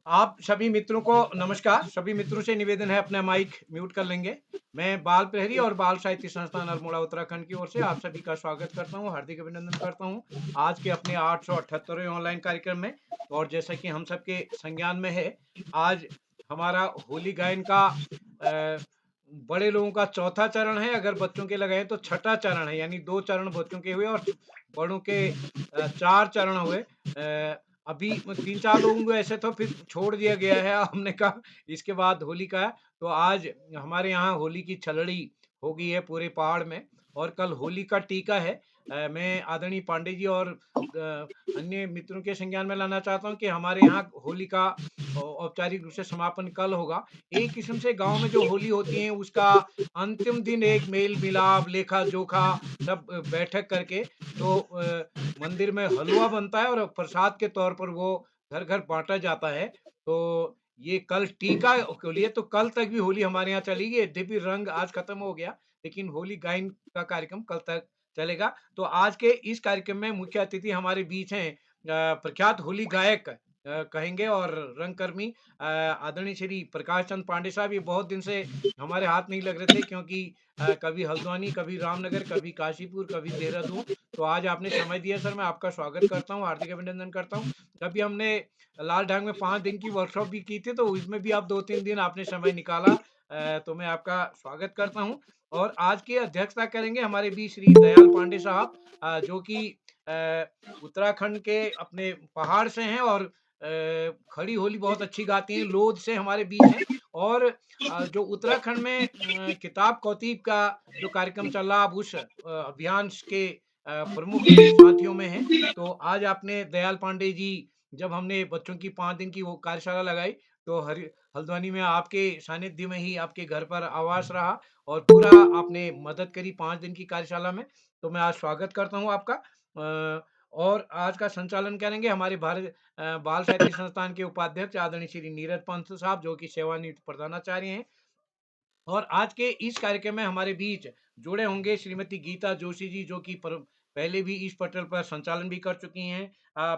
आप सभी मित्रों को नमस्कार। सभी मित्रों से निवेदन है अपना माइक म्यूट कर लेंगे। मैं बाल प्रहरी और बाल साहित्य संस्थान अल्मोड़ा उत्तराखंड की ओर से आप सभी का स्वागत करता हूं, हार्दिक अभिनंदन करता हूं आज के अपने 878वें ऑनलाइन कार्यक्रम में। और जैसा कि हम सबके संज्ञान में है, आज हमारा होली गायन का बड़े लोगों का चौथा चरण है। अगर बच्चों के लगाए तो छठा चरण है, यानी 2 चरण बच्चों के हुए और बड़ों के 4 चरण हुए। अभी 3-4 लोगों को ऐसे तो फिर छोड़ दिया गया है। हमने कहा इसके बाद होली का है, तो आज हमारे यहाँ होली की छलड़ी हो गई है पूरे पहाड़ में और कल होली का टीका है। मैं आदरणीय पांडे जी और अन्य मित्रों के संज्ञान में लाना चाहता हूँ कि हमारे यहाँ होली का औपचारिक रूप से समापन कल होगा। एक किस्म से गांव में जो होली होती है उसका अंतिम दिन एक मेल मिलाप, लेखा जोखा सब बैठक करके तो मंदिर में हलवा बनता है और प्रसाद के तौर पर वो घर घर बांटा जाता है। तो ये कल टीका के लिए, तो कल तक भी होली हमारे यहाँ चलेगी। यद्यपि रंग आज खत्म हो गया, लेकिन होली गायन का कार्यक्रम कल तक चलेगा। तो आज के इस कार्यक्रम में मुख्य अतिथि हमारे बीच हैं प्रख्यात होली गायक कहेंगे और रंगकर्मी आदरणीय श्री प्रकाश चंद पांडे साहब। ये बहुत दिन से हमारे हाथ नहीं लग रहे थे, क्योंकि कभी हल्द्वानी, कभी रामनगर, कभी काशीपुर, कभी देहरादून। तो आज आपने समय दिया सर, मैं आपका स्वागत करता हूँ, हार्दिक अभिनंदन करता हूँ। कभी हमने लाल ढांग में 5 दिन की वर्कशॉप भी की थी, तो उसमें भी आप 2-3 दिन आपने समय निकाला। तो मैं आपका स्वागत करता हूँ। और आज की अध्यक्षता करेंगे हमारे बीच श्री दयाल पांडे साहब, जो कि उत्तराखंड के अपने पहाड़ से हैं और खड़ी होली बहुत अच्छी गाती हैं, लोध से हमारे बीच हैं। और जो उत्तराखंड में किताब कौतीब का जो कार्यक्रम चल रहा, आप उस अभियान के प्रमुख साथियों में हैं। तो आज आपने दयाल पांडे जी, जब हमने बच्चों की 5 दिन की वो कार्यशाला लगाई, तो हल्द्वानी में आपके सानिध्य में ही आपके घर पर आवास रहा और पूरा आपने मदद करी 5 दिन की कार्यशाला में। तो मैं आज स्वागत करता हूँ आपका। और आज का संचालन करेंगे हमारे बाल साहित्य संस्थान के उपाध्यक्ष आदरणीय श्री नीरज पंत साहब, जो कि सेवानिवृत्त प्रधानाचार्य हैं। और आज के इस कार्यक्रम में हमारे बीच जुड़े होंगे श्रीमती गीता जोशी जी, जो कि पहले भी इस पटल पर संचालन भी कर चुकी हैं।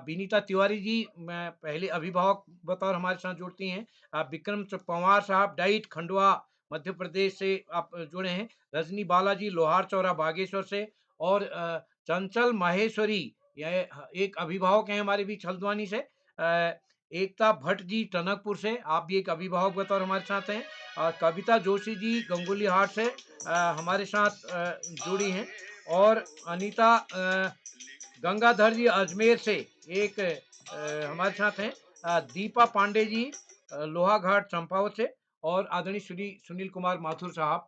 विनीता तिवारी जी पहले अभिभावक बतौर हमारे साथ जुड़ती हैं। विक्रम पंवार साहब डाइट खंडवा मध्य प्रदेश से आप जुड़े हैं। रजनी बालाजी लोहार चौरा बागेश्वर से। और चंचल माहेश्वरी, यह एक अभिभावक हैं हमारे बीच हल्द्वानी से। एकता भट्ट जी टनकपुर से, आप भी एक अभिभावक बतौर हमारे साथ हैं। कविता जोशी जी गंगोली हाट से हमारे साथ जुड़ी हैं। और अनीता गंगाधर जी अजमेर से एक हमारे साथ हैं। दीपा पांडे जी लोहाघाट चंपावत से। और आदरणीय श्री सुनील कुमार माथुर साहब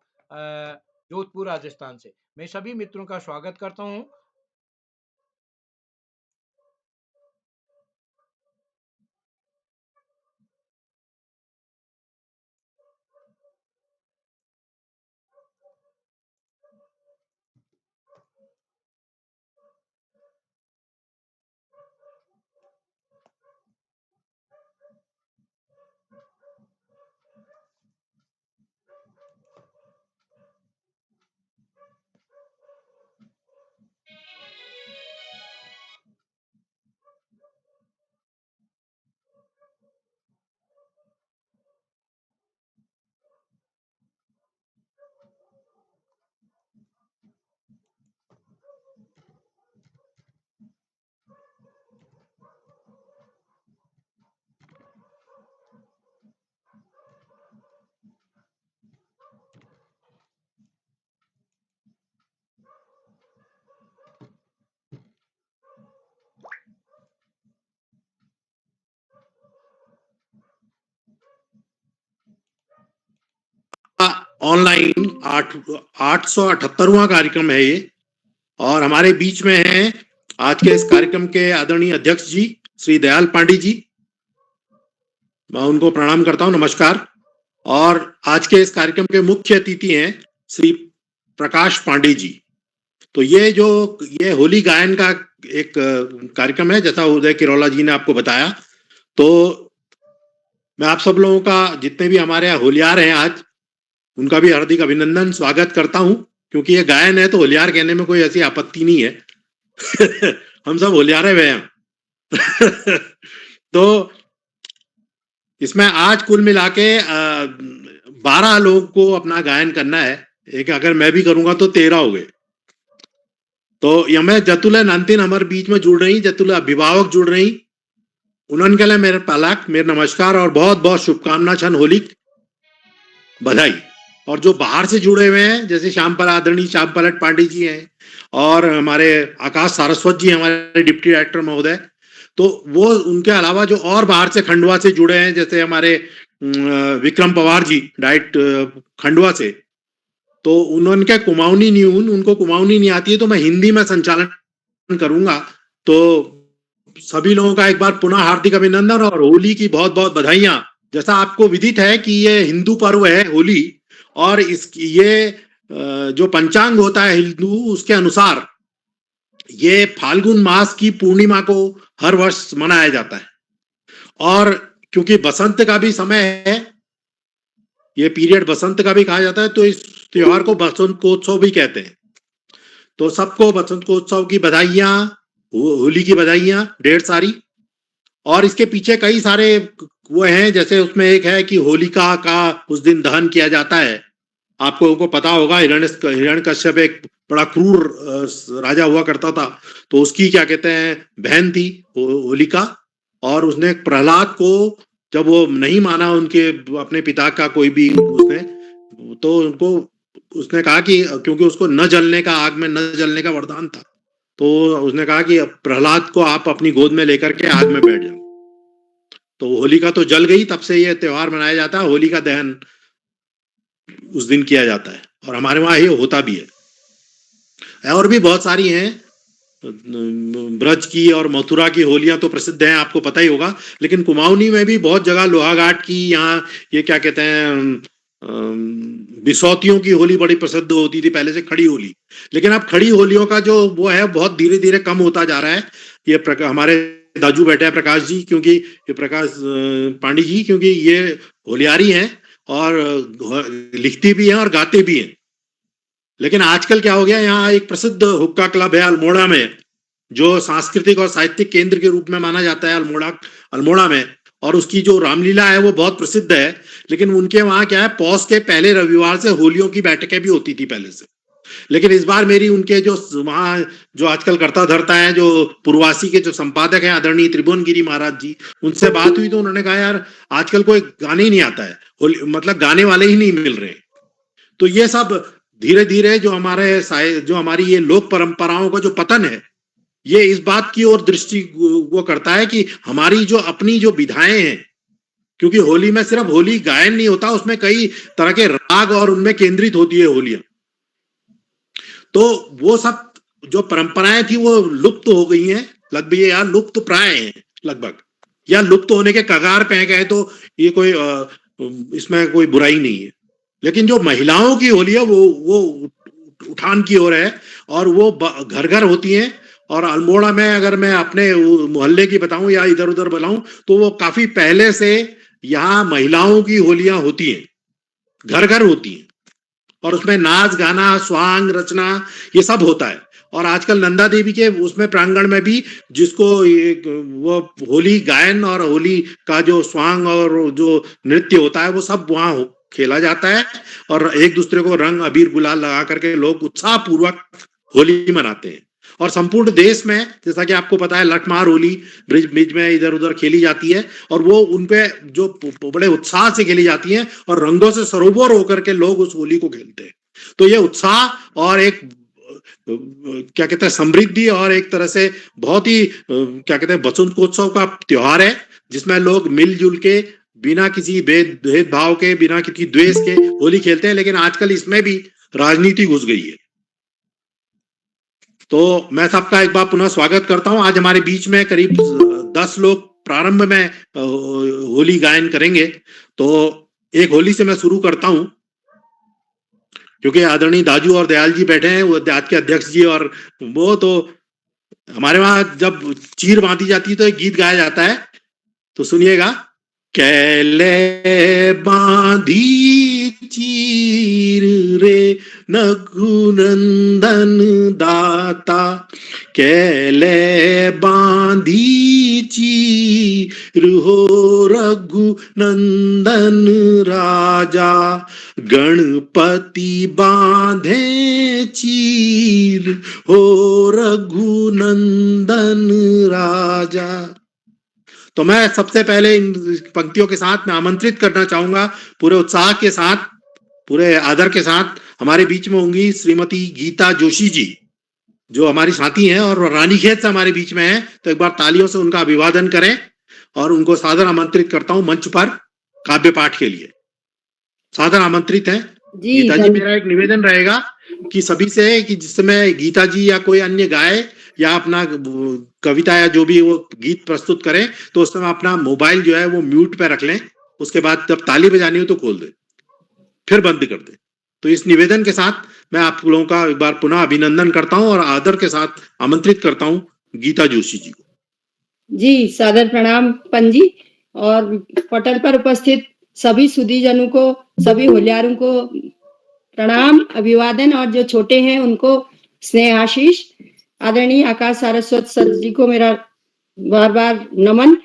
जोधपुर राजस्थान से। मैं सभी मित्रों का स्वागत करता हूं। ऑनलाइन 878वां कार्यक्रम है ये। और हमारे बीच में हैं आज के इस कार्यक्रम के आदरणीय अध्यक्ष जी श्री दयाल पांडे जी। मैं उनको प्रणाम करता हूं, नमस्कार। और आज के इस कार्यक्रम के मुख्य अतिथि हैं श्री प्रकाश पांडे जी। तो ये होली गायन का एक कार्यक्रम है, जैसा उदय किरोला जी ने आपको बताया। तो मैं आप सब लोगों का, जितने भी हमारे यहाँ होलियार हैं आज, उनका भी हार्दिक अभिनंदन स्वागत करता हूं। क्योंकि ये गायन है तो होलियार कहने में कोई ऐसी आपत्ति नहीं है। हम सब होलियारे हुए हैं। तो इसमें आज कुल मिला के 12 लोग को अपना गायन करना है। एक अगर मैं भी करूंगा तो 13 हो गए। तो यमे जतुल नंतिन हमारे बीच में जुड़ रही, जतुल अभिभावक जुड़ रही, उन्होंने के लिए मेरे पालक मेरे नमस्कार और बहुत बहुत शुभकामना छन होली बधाई। और जो बाहर से जुड़े हुए हैं जैसे आदरणीय श्याम पलट पांडे जी हैं और हमारे आकाश सारस्वत जी हमारे डिप्टी डायरेक्टर महोदय, तो वो उनके अलावा जो और बाहर से खंडवा से जुड़े हैं जैसे हमारे विक्रम पवार जी डायरेक्ट खंडवा से, तो उनके कुमाऊनी नहीं, उनको कुमाऊनी नहीं आती है, तो मैं हिंदी में संचालन करूंगा। तो सभी लोगों का एक बार पुनः हार्दिक अभिनंदन और होली की बहुत बहुत बधाइयां। जैसा आपको विदित है कि ये हिंदू पर्व है होली, और ये जो पंचांग होता है हिंदू उसके अनुसार ये फाल्गुन मास की पूर्णिमा को हर वर्ष मनाया जाता है। और क्योंकि बसंत का भी समय है, ये पीरियड बसंत का भी कहा जाता है, तो इस त्योहार को बसंतोत्सव भी कहते हैं। तो सबको बसंतोत्सव की बधाइयां, होली की बधाइयां ढेर सारी। और इसके पीछे कई सारे वो हैं, जैसे उसमें एक है कि होलिका का उस दिन दहन किया जाता है। आपको को पता होगा हिरण्यकश्यप एक बड़ा क्रूर राजा हुआ करता था, तो उसकी क्या कहते हैं बहन थी होलिका, और उसने प्रहलाद को जब वो नहीं माना उनके अपने पिता का कोई भी उसने, तो उनको उसने कहा कि क्योंकि उसको न जलने का, आग में न जलने का वरदान था, तो उसने कहा कि प्रहलाद को आप अपनी गोद में लेकर के आग में बैठ जाओ। तो होलिका तो जल गई, तब से ये त्योहार मनाया जाता है, होली का दहन उस दिन किया जाता है और हमारे वहां ये होता भी है। और भी बहुत सारी हैं, ब्रज की और मथुरा की होलियां तो प्रसिद्ध हैं, आपको पता ही होगा। लेकिन कुमाऊनी में भी बहुत जगह, लोहाघाट की, यहाँ ये क्या कहते हैं बिसौतियों की होली बड़ी प्रसिद्ध होती थी पहले से, खड़ी होली। लेकिन अब खड़ी होलियों का जो वो है बहुत धीरे धीरे कम होता जा रहा है। ये हमारे दाजू बैठे हैं प्रकाश जी, क्योंकि ये प्रकाश पांडे जी, क्योंकि ये होलियारी हैं और लिखती भी हैं और गाते भी हैं। लेकिन आजकल क्या हो गया, यहाँ एक प्रसिद्ध हुक्का क्लब है अल्मोड़ा में, जो सांस्कृतिक और साहित्यिक केंद्र के रूप में माना जाता है अल्मोड़ा में, और उसकी जो रामलीला है वो बहुत प्रसिद्ध है। लेकिन उनके वहां क्या है, पौष के पहले रविवार से होलियों की बैठकें भी होती थी पहले से। लेकिन इस बार मेरी उनके जो वहां जो आजकल करता धरता है, जो पूर्वासी के जो संपादक हैं आदरणीय त्रिभुवनगिरी महाराज जी, उनसे बात हुई तो उन्होंने कहा यार आजकल कोई गाने ही नहीं आता है, मतलब गाने वाले ही नहीं मिल रहे। तो ये सब धीरे धीरे जो हमारी ये लोक परंपराओं का जो पतन है, ये इस बात की ओर दृष्टि वो करता है कि हमारी जो अपनी जो विधाएं हैं, क्योंकि होली में सिर्फ होली गायन नहीं होता, उसमें कई तरह के राग और उनमें केंद्रित होती है होलियां। तो वो सब जो परंपराएं थी वो लुप्त हो गई हैं, लगभग ये यार लुप्त प्राय हैं लगभग, या लुप्त होने के कगार पे गए, तो ये कोई इसमें कोई बुराई नहीं है। लेकिन जो महिलाओं की होली है वो उठान की ओर है, और वो घर घर होती हैं। और अल्मोड़ा में अगर मैं अपने मोहल्ले की बताऊं या इधर उधर बताऊं, तो वो काफी पहले से यहाँ महिलाओं की होलियां होती हैं, घर घर होती हैं, और उसमें नाच गाना स्वांग रचना ये सब होता है। और आजकल नंदा देवी के उसमें प्रांगण में भी, जिसको वो होली गायन और होली का जो स्वांग और जो नृत्य होता है वो सब वहां खेला जाता है, और एक दूसरे को रंग अबीर गुलाल लगा करके लोग उत्साह पूर्वक होली मनाते हैं। और संपूर्ण देश में जैसा कि आपको पता है लठमार होली ब्रिज में इधर उधर खेली जाती है, और वो उनपे जो बड़े उत्साह से खेली जाती है, और रंगों से सरोवर होकर के लोग उस होली को खेलते हैं। तो ये उत्साह और एक क्या कहते हैं समृद्धि, और एक तरह से बहुत ही क्या कहते हैं बसंतोत्सव का त्योहार है, जिसमें लोग मिलजुल के बिना किसी भेदभाव के, बिना किसी द्वेष के होली खेलते हैं। लेकिन आजकल इसमें भी राजनीति घुस गई है। तो मैं सबका एक बार पुनः स्वागत करता हूं। आज हमारे बीच में करीब 10 लोग प्रारंभ में होली गायन करेंगे। तो एक होली से मैं शुरू करता हूं, क्योंकि आदरणीय दाजू और दयाल जी बैठे हैं, वो आज के अध्यक्ष जी, और वो तो हमारे वहां जब चीर बांधी जाती है तो एक गीत गाया जाता है, तो सुनिएगा। कैले बांधी चीर रे रघुनंदन दाता, कैले बांधी चीर हो रघुनंदन राजा, गणपति बांधे चीर हो रघुनंदन राजा। तो मैं सबसे पहले इन पंक्तियों के साथ मैं आमंत्रित करना चाहूंगा पूरे उत्साह के साथ, पूरे आदर के साथ हमारे बीच में होंगी श्रीमती गीता जोशी जी, जो हमारी साथी हैं और रानीखेत से हमारे बीच में हैं। तो एक बार तालियों से उनका अभिवादन करें और उनको सादर आमंत्रित करता हूं मंच पर काव्य पाठ के लिए। सादर आमंत्रित है गीता जी। मेरा एक निवेदन रहेगा कि सभी से कि जिस समय गीता जी या कोई अन्य गाय या अपना कविता या जो भी वो गीत प्रस्तुत करें, तो उस समय अपना मोबाइल जो है वो म्यूट पे रख लें। उसके बाद जब ताली बजानी हो तो खोल दे, फिर बंद कर दे। तो इस निवेदन के साथ मैं आप लोगों का एक बार पुनः अभिनंदन करता हूं और आदर के साथ आमंत्रित करता हूं गीता जोशी जी को। जी, सादर प्रणाम पंजी, और पटल पर उपस्थित सभी सुधीजनों को, सभी होल्यारों को प्रणाम, अभिवादन, और जो छोटे हैं उनको स्नेह आशीष। आदरणीय आकाश सारस्वत सर जी को मेरा बार बार नमन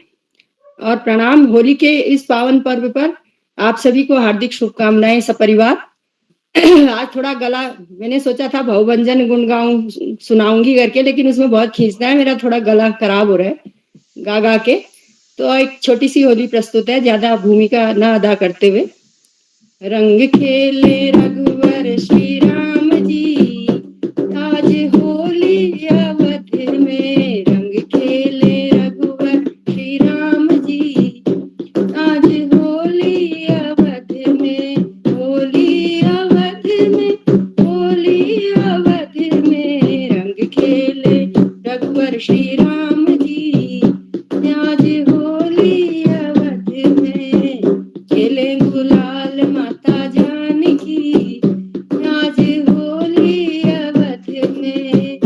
और प्रणाम। होली के इस पावन पर्व पर आप सभी को हार्दिक शुभकामनाएं सपरिवार। आज थोड़ा गला, मैंने सोचा था भवभंजन गुणगाऊं सुनाऊंगी करके, लेकिन उसमें बहुत खींचना है, मेरा थोड़ा गला खराब हो रहा है गा गा के। तो एक छोटी सी होली प्रस्तुत है, ज्यादा भूमिका न अदा करते हुए। रंग खेले रघुवर श्री राम जी, आज होली अवध में। रंग खेले रघुवर श्री राम जी, आज होली अवध में। होली अवध में, होली अवध में। रंग खेले रघुवर श्री राम जी, आज होली अवध में। खेले गुलाल माता जानकी, आज होली अवध में।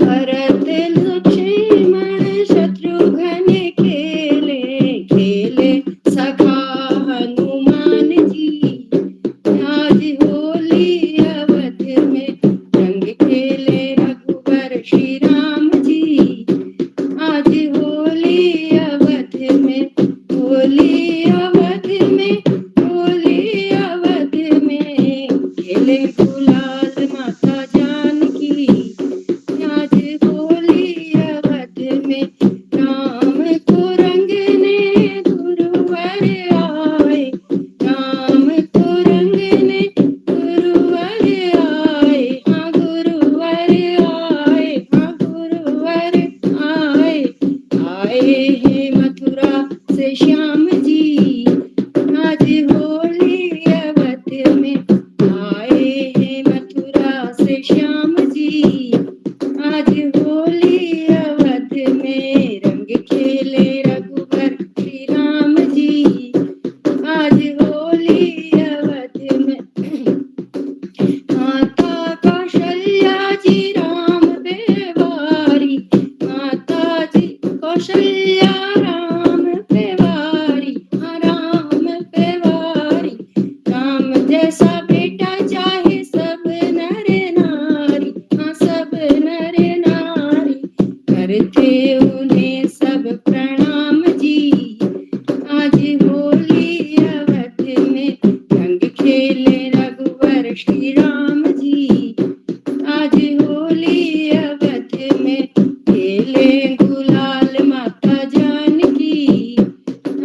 भरत लक्ष्मण शत्रुघ्न खेले, खेले सखा हनुमान जी, आज होली अवध में। रंग खेले रघुवर श्री राम जी, आज होली अवध में। होली अवध में, होली अवध में। खेले गुलाल माता जानकी, आज होली अवध में। राम को रंगने गुरुवर आए, राम को रंगने गुरुवर आए। हाँ गुरुवर आए, हाँ गुरुवर आए। आए हैं मथुरा से श्याम जी, आज होली अवध में। आए हैं मथुरा से श्याम जी, आज होली अवध में। रंग खेले रघुवर श्री राम जी, आज होली अवध में। माता कौशल्या जी राम पे वारी, माता जी कौशल्या राम पे वारी। हाँ राम पे वारी। राम जैसा बेटा चाहे सब नर नारी, हाँ सब नर नारी। करते उन्हें सब प्रणाम जी, आज होली अवध में। रंग खेले रघुवर श्री राम जी, आज होली अवध में। खेले गुलाल माता जानकी,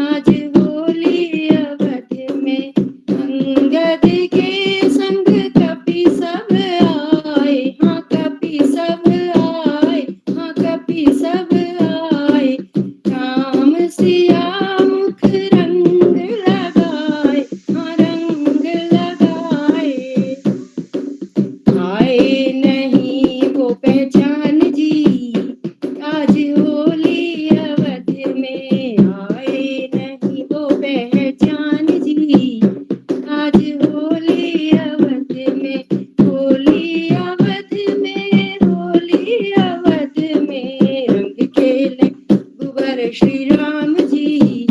आज होली अवध में। अंगद के संग कपि सब आए, हाँ कपि सब आए, हाँ कपि सब आए। राम सिया मुख रंग लगाए, हाँ रंग लगाए। आए नहीं वो पहचान जी, आज होली अवध में। आए नहीं वो पहचान जी, आज होली अवध में। होली अवध में, होली अवध में। रंग खेले गुवर श्री राम जी,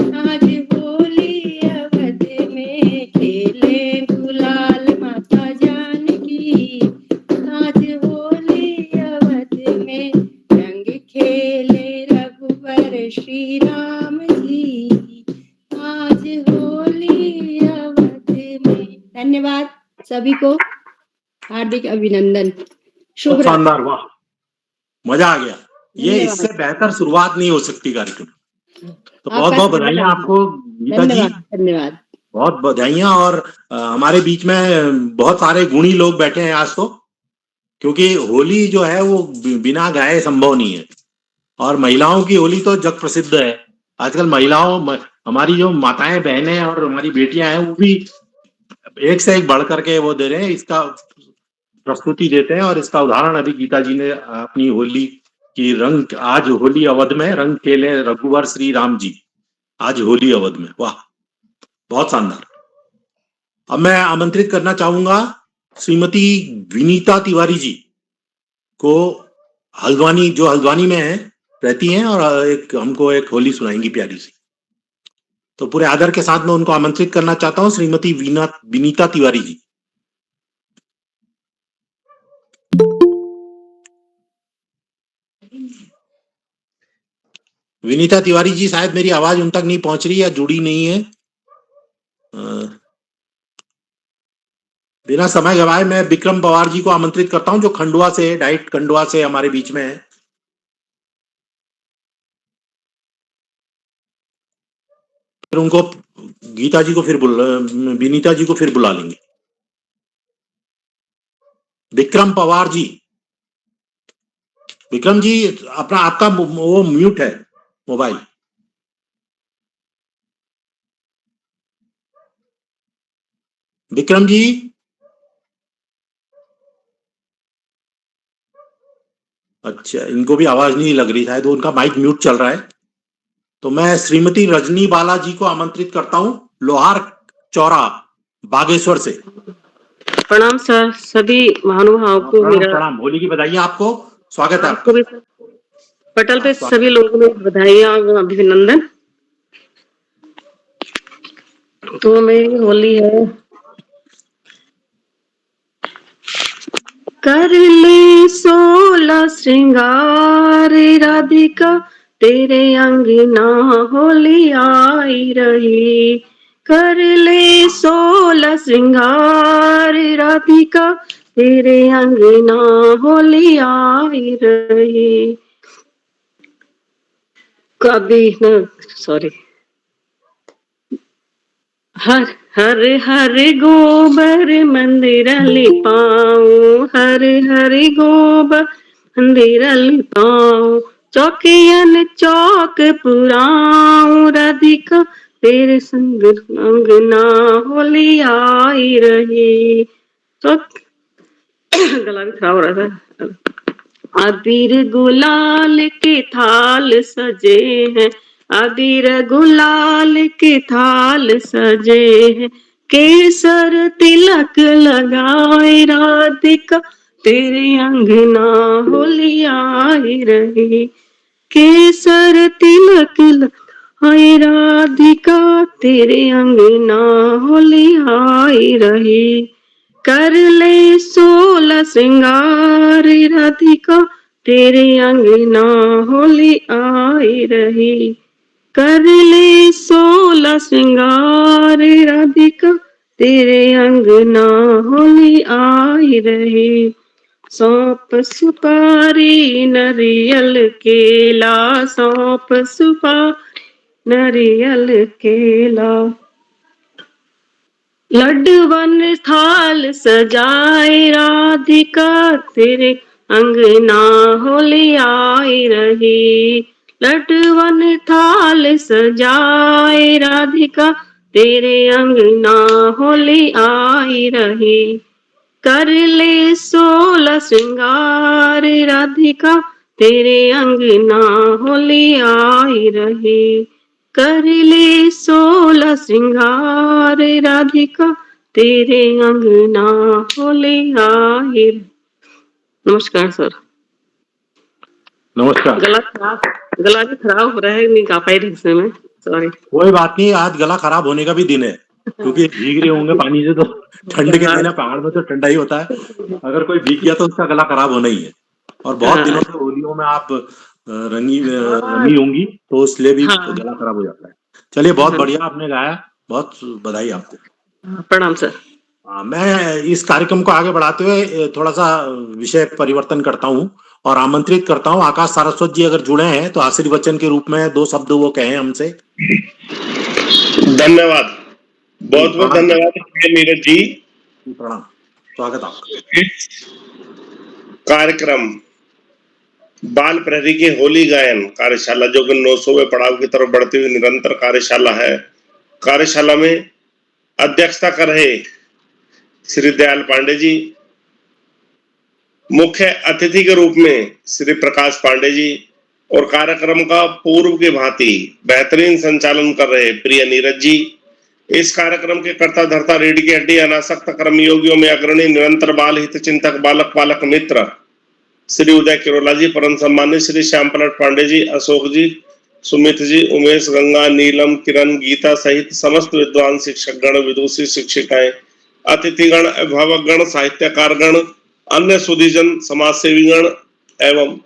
आज होली अवध में। खेले सभी को हार्दिक अभिनंदन। शुभ बहुत रात्रि। शानदार, वाह, मजा आ गया। ये धन्यवाद। इससे बेहतर शुरुआत नहीं हो सकती कार्यक्रम। तो बहुत आपका बहुत बधाइयां धन्यवाद। आपको गीता जी, धन्यवाद धन्यवाद। बहुत बधाइयां। और हमारे बीच में बहुत सारे गुणी लोग बैठे हैं आज तो, क्योंकि होली जो है वो बिना गाए संभव नहीं है। और महिलाओं की होली तो जग प्रसिद्ध है। आजकल हमारी जो माताएं बहनें और हमारी बेटियां हैं वो भी एक से एक बढ़ करके वो दे रहे हैं, इसका प्रस्तुति देते हैं। और इसका उदाहरण अभी गीता जी ने अपनी होली की रंग, आज होली अवध में रंग खेले रघुवर श्री राम जी, आज होली अवध में, वाह, बहुत शानदार। अब मैं आमंत्रित करना चाहूंगा श्रीमती विनीता तिवारी जी को, हल्द्वानी, जो हल्द्वानी में है रहती हैं और हमको एक होली सुनाएंगी प्यारी सी। तो पूरे आदर के साथ मैं उनको आमंत्रित करना चाहता हूं, श्रीमती विनीता तिवारी जी। विनीता तिवारी जी, शायद मेरी आवाज उन तक नहीं पहुंच रही या जुड़ी नहीं है। बिना समय गवाए मैं विक्रम पवार जी को आमंत्रित करता हूं, जो खंडवा से, डाइट खंडवा से हमारे बीच में है। फिर उनको, गीता जी को फिर विनीता जी को फिर बुला लेंगे। विक्रम पवार जी, विक्रम जी अपना, आपका वो म्यूट है मोबाइल। विक्रम जी, अच्छा, इनको भी आवाज नहीं लग रही, शायद तो उनका माइक म्यूट चल रहा है। तो मैं श्रीमती रजनी बाला जी को आमंत्रित करता हूं, लोहार चौरा, बागेश्वर से। प्रणाम सर, सभी महानुभाव को प्रणाम मेरा, प्रणाम, होली की बधाइयां आपको, स्वागत है आपको आपका। भी सर। पटल पे स्वागत। सभी लोगों में बधाइयां और अभिनंदन। तो मेरी होली है, कर ले 16 श्रृंगार राधिका, तेरे अंगना होली आई रही। कर ले 16 श्रृंगार राधिका, तेरे अंगना होली आई रही। कभी न, सॉरी, हर हर हर गोबर मंदिर लिपाऊं, हर हर गोबर मंदिर लिपाऊं, चौकियन चौक पुराऊं राधिका, तेरे संग अंगना होली आई रही। तो गला भी खराब हो रहा था। अबीर गुलाल के थाल सजे हैं, अबीर गुलाल के थाल सजे हैं, केसर तिलक लगाए राधिका, तेरे अंगना होली आई रही। केसर तिलक लगाए राधिका, तेरे अंगना होली आई रही। कर ले 16 श्रृंगार राधिका, तेरे अंगना होली आई रही। कर ले 16 श्रृंगार राधिका, तेरे अंगना होली आई रही। सौंप सुपारी नरियल केला, सौंप सुपारी नरियल केला, लड्डूवन थाल सजाए राधिका, तेरे अंगना होली आई रही। लड्डूवन थाल सजाए राधिका, तेरे अंगना होली आई रही। कर ले 16 श्रृंगार राधिका, तेरे अंगना होली आई रही। कर ले 16 श्रृंगार राधिका, तेरे अंगना होली आई। नमस्कार सर। नमस्कार। गला भी खराब हो रहा है, नहीं गा पाई ढंग से मैं, सॉरी। कोई बात नहीं, आज गला खराब होने का भी दिन है, क्योंकि भीग रहे होंगे पानी से, तो ठंड के दिन है, पहाड़ में तो ठंडा ही होता है। अगर कोई भीग गया तो उसका गला खराब होना ही है। और बहुत दिनों से होलियों में आप रंगी होंगी, तो इसलिए भी गला खराब हो जाता है। चलिए, बहुत बढ़िया आपने गाया, बहुत बधाई आपको। प्रणाम सर। मैं इस कार्यक्रम को आगे बढ़ाते हुए थोड़ा सा विषय परिवर्तन करता हूं और आमंत्रित करता हूं आकाश सारस्वत जी अगर जुड़े हैं तो आशीर्वचन के रूप में 2 शब्द वो कहें हमसे। धन्यवाद, जी बहुत बहुत प्रणाम धन्यवाद नीरज जी। प्रणाम, स्वागत आपका। इस कार्यक्रम बाल प्रहरी के होली गायन कार्यशाला जो कि 900वें पड़ाव की तरफ बढ़ती हुई निरंतर कार्यशाला है, कार्यशाला में अध्यक्षता कर रहे श्री दयाल पांडे जी, मुख्य अतिथि के रूप में श्री प्रकाश पांडे जी और कार्यक्रम का पूर्व की भांति बेहतरीन संचालन कर रहे प्रिय नीरज जी। इस कार्यक्रम के कर्ता धर्ता रीढ़ की हड्डी अनासक्त कर्मयोगियों में अग्रणी निरंतर बाल हित चिंतक बालक पालक मित्र श्री उदय किरोला जी, परम सम्मानित श्री श्याम पलट पांडे जी, अशोक जी, सुमित जी, उमेश, गंगा, नीलम, किरण, गीता सहित समस्त विद्वान शिक्षक गण, विदुषी शिक्षिकाएं, अतिथिगण, अभिभावकगण, साहित्यकारगण, अन्य सुधीजन, समाज सेवीगण एवं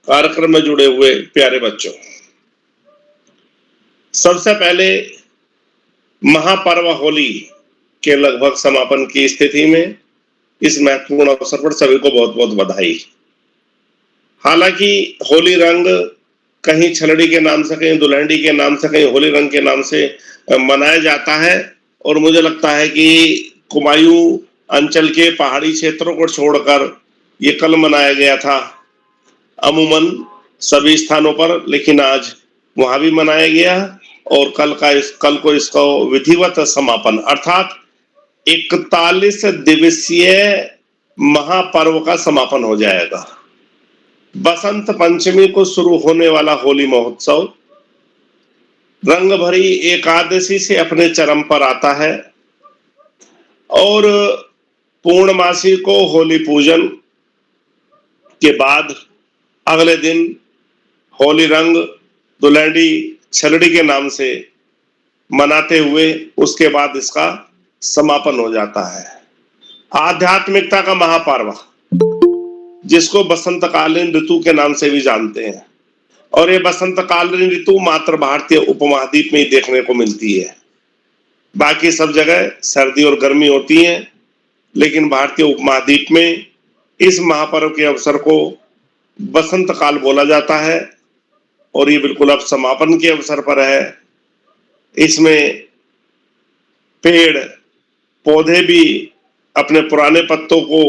कार्यक्रम में जुड़े हुए प्यारे बच्चों, सबसे पहले महापर्व होली के लगभग समापन की स्थिति में इस महत्वपूर्ण अवसर पर सभी को बहुत बहुत बधाई। हालांकि होली रंग कहीं छलड़ी के नाम से, कहीं दुल्हनडी के नाम से, कहीं होली रंग के नाम से मनाया जाता है और मुझे लगता है कि कुमायूं अंचल के पहाड़ी क्षेत्रों को छोड़कर ये कल मनाया गया था अमूमन सभी स्थानों पर, लेकिन आज वहां भी मनाया गया और कल को इसका विधिवत समापन अर्थात 41 दिवसीय महापर्व का समापन हो जाएगा। बसंत पंचमी को शुरू होने वाला होली महोत्सव रंग भरी एकादशी से अपने चरम पर आता है और पूर्णमासी को होली पूजन के बाद अगले दिन होली रंग दुल्हनडी छलड़ी के नाम से मनाते हुए उसके बाद इसका समापन हो जाता है। आध्यात्मिकता का महापर्व जिसको बसंतकालीन ऋतु के नाम से भी जानते हैं, और ये बसंतकालीन ऋतु मात्र भारतीय उपमहाद्वीप में ही देखने को मिलती है। बाकी सब जगह सर्दी और गर्मी होती है, लेकिन भारतीय उपमहाद्वीप में इस महापर्व के अवसर को बसंत काल बोला जाता है और ये बिल्कुल अब समापन के अवसर पर है। इसमें पेड़ पौधे भी अपने पुराने पत्तों को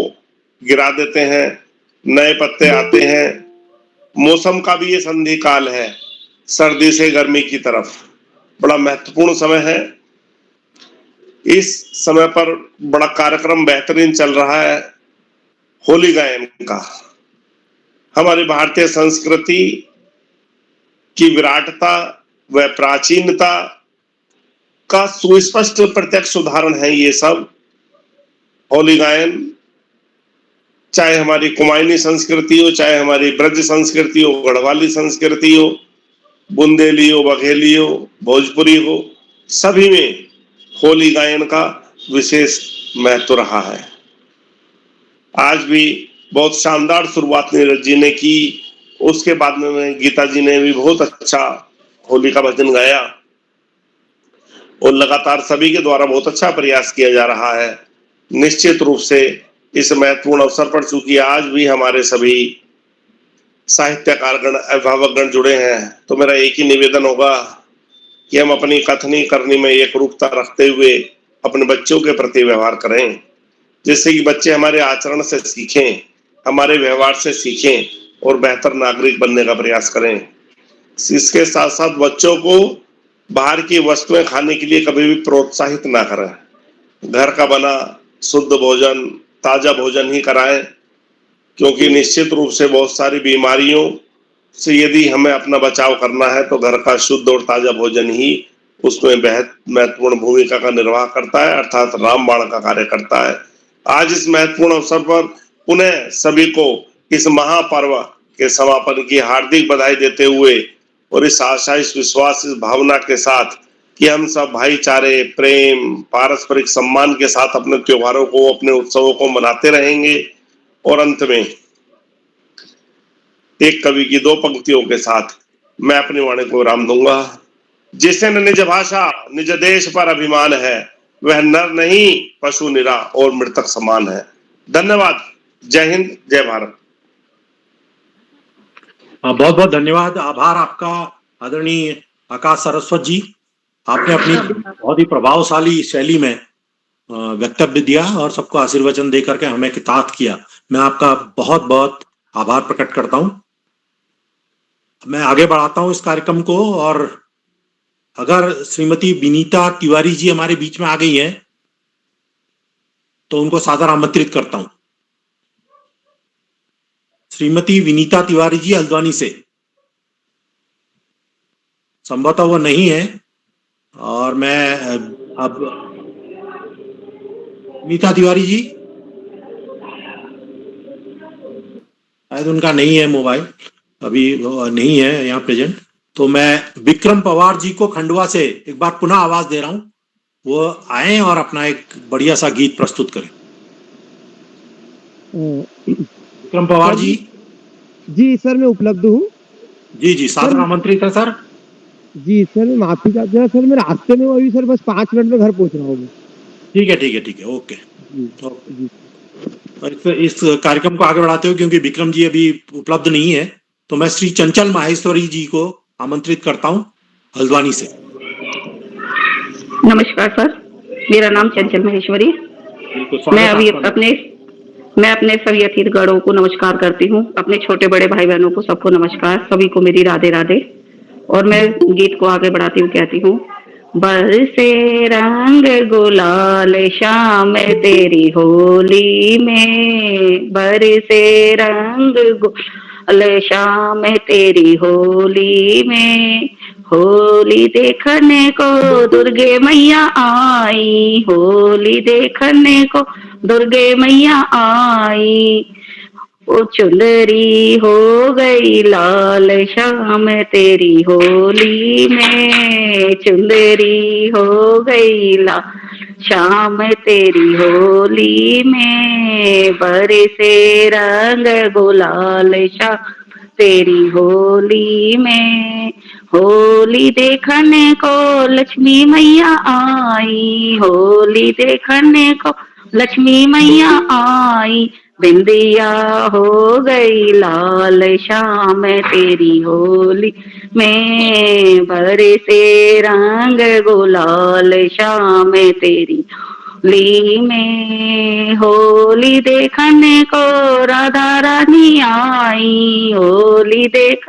गिरा देते हैं, नए पत्ते आते हैं। मौसम का भी ये संधि काल है, सर्दी से गर्मी की तरफ बड़ा महत्वपूर्ण समय है। इस समय पर बड़ा कार्यक्रम बेहतरीन चल रहा है होली गायन का। हमारी भारतीय संस्कृति की विराटता व प्राचीनता का सुस्पष्ट प्रत्यक्ष उदाहरण है ये सब होली गायन। चाहे हमारी कुमायूनी संस्कृति हो, चाहे हमारी ब्रज संस्कृति हो, गढ़वाली संस्कृति हो, बुंदेली हो, बघेली हो, भोजपुरी हो, सभी में होली गायन का विशेष महत्व रहा है। आज भी बहुत शानदार शुरुआत नीरज जी ने की, उसके बाद में गीता जी ने भी बहुत अच्छा होली का भजन गाया और लगातार सभी के द्वारा बहुत अच्छा प्रयास किया जा रहा है। निश्चित रूप से इस महत्वपूर्ण अवसर पर चूंकि आज भी हमारे सभी साहित्यकारगण अभिभावकगण जुड़े हैं, तो मेरा एक ही निवेदन होगा कि हम अपनी कथनी करनी में एक रूपता रखते हुए अपने बच्चों के प्रति व्यवहार करें, जिससे कि बच्चे हमारे आचरण से सीखें, हमारे व्यवहार से सीखें और बेहतर नागरिक बनने का प्रयास करें। इसके साथ साथ बच्चों को बाहर की वस्तुएं खाने के लिए कभी भी प्रोत्साहित ना करें। घर का बना शुद्ध भोजन, ताजा भोजन ही कराएं, क्योंकि निश्चित रूप से बहुत सारी बीमारियों से यदि हमें अपना बचाव करना है तो घर का शुद्ध और ताजा भोजन ही उसमें बेहद महत्वपूर्ण भूमिका का निर्वाह करता है, अर्थात रामबाण का कार्य करता है। आज इस महत्वपूर्ण अवसर पर पुनः सभी को इस महापर्व के समापन की हार्दिक बधाई देते हुए और इस आशा, इस विश्वास, इस भावना के साथ कि हम सब भाईचारे, प्रेम, पारस्परिक सम्मान के साथ अपने त्योहारों को, अपने उत्सवों को मनाते रहेंगे। और अंत में एक कवि की 2 पंक्तियों के साथ मैं अपनी वाणी को विराम दूंगा। जिसे न निज भाषा निज देश पर अभिमान है, वह नर नहीं पशु निरा और मृतक समान है। धन्यवाद। जय हिंद, जय भारत। बहुत बहुत धन्यवाद, आभार आपका आदरणीय आकाश सरस्वत जी। आपने अपनी बहुत ही प्रभावशाली शैली में वक्तव्य दिया और सबको आशीर्वचन दे करके हमें किताब किया। मैं आपका बहुत बहुत आभार प्रकट करता हूं। मैं आगे बढ़ाता हूं इस कार्यक्रम को, और अगर श्रीमती विनीता तिवारी जी हमारे बीच में आ गई हैं तो उनको सादर आमंत्रित करता हूं। श्रीमती विनीता तिवारी जी हल्द्वानी से, संभवतः वो नहीं है, और मैं अब विनीता तिवारी जी शायद उनका नहीं है मोबाइल, अभी नहीं है यहाँ प्रेजेंट। तो मैं विक्रम पवार जी को खंडवा से एक बार पुनः आवाज दे रहा हूँ, वो आए और अपना एक बढ़िया सा गीत प्रस्तुत करें। विक्रम पवार जी। जी सर, मैं उपलब्ध हूँ। जी जी, सादर आमंत्रित है सर। जी सर, मैं माफी चाहता हूँ सर, मैं रास्ते में अभी सर बस 5 मिनट में घर पहुंच रहा हूँ। ठीक है ठीक है ठीक है, ओके। इस कार्यक्रम को आगे बढ़ाते हुए, क्योंकि विक्रम जी अभी उपलब्ध नहीं है, तो मैं श्री चंचल माहेश्वरी जी को आमंत्रित करता हूँ हल्द्वानी से। नमस्कार सर, मेरा नाम चंचल माहेश्वरी। मैं अपने सभी अतिथिगणों को नमस्कार करती हूँ, अपने छोटे बड़े भाई बहनों को सबको नमस्कार, सभी को मेरी राधे राधे। और मैं गीत को आगे बढ़ाती हूँ, कहती हूँ, बरसे रंग गुलाल शाम तेरी होली में, बरसे रंग गुलाल शाम तेरी होली में, होली देखने को दुर्गे मैया आई, होली देखने को दुर्गे मैया आई, वो चुनरी हो गई लाल शाम तेरी होली में, चुनरी हो गई लाल शाम तेरी होली में, बरसे रंग गुलाल शाम तेरी होली में, होली देखने को लक्ष्मी मैया आई, होली देखने को लक्ष्मी मैया आई, बिंदिया हो गई लाल शाम तेरी होली में, बरसे रंग गुलाल शाम तेरी होली में, होली देखने को राधा रानी आई, होली देख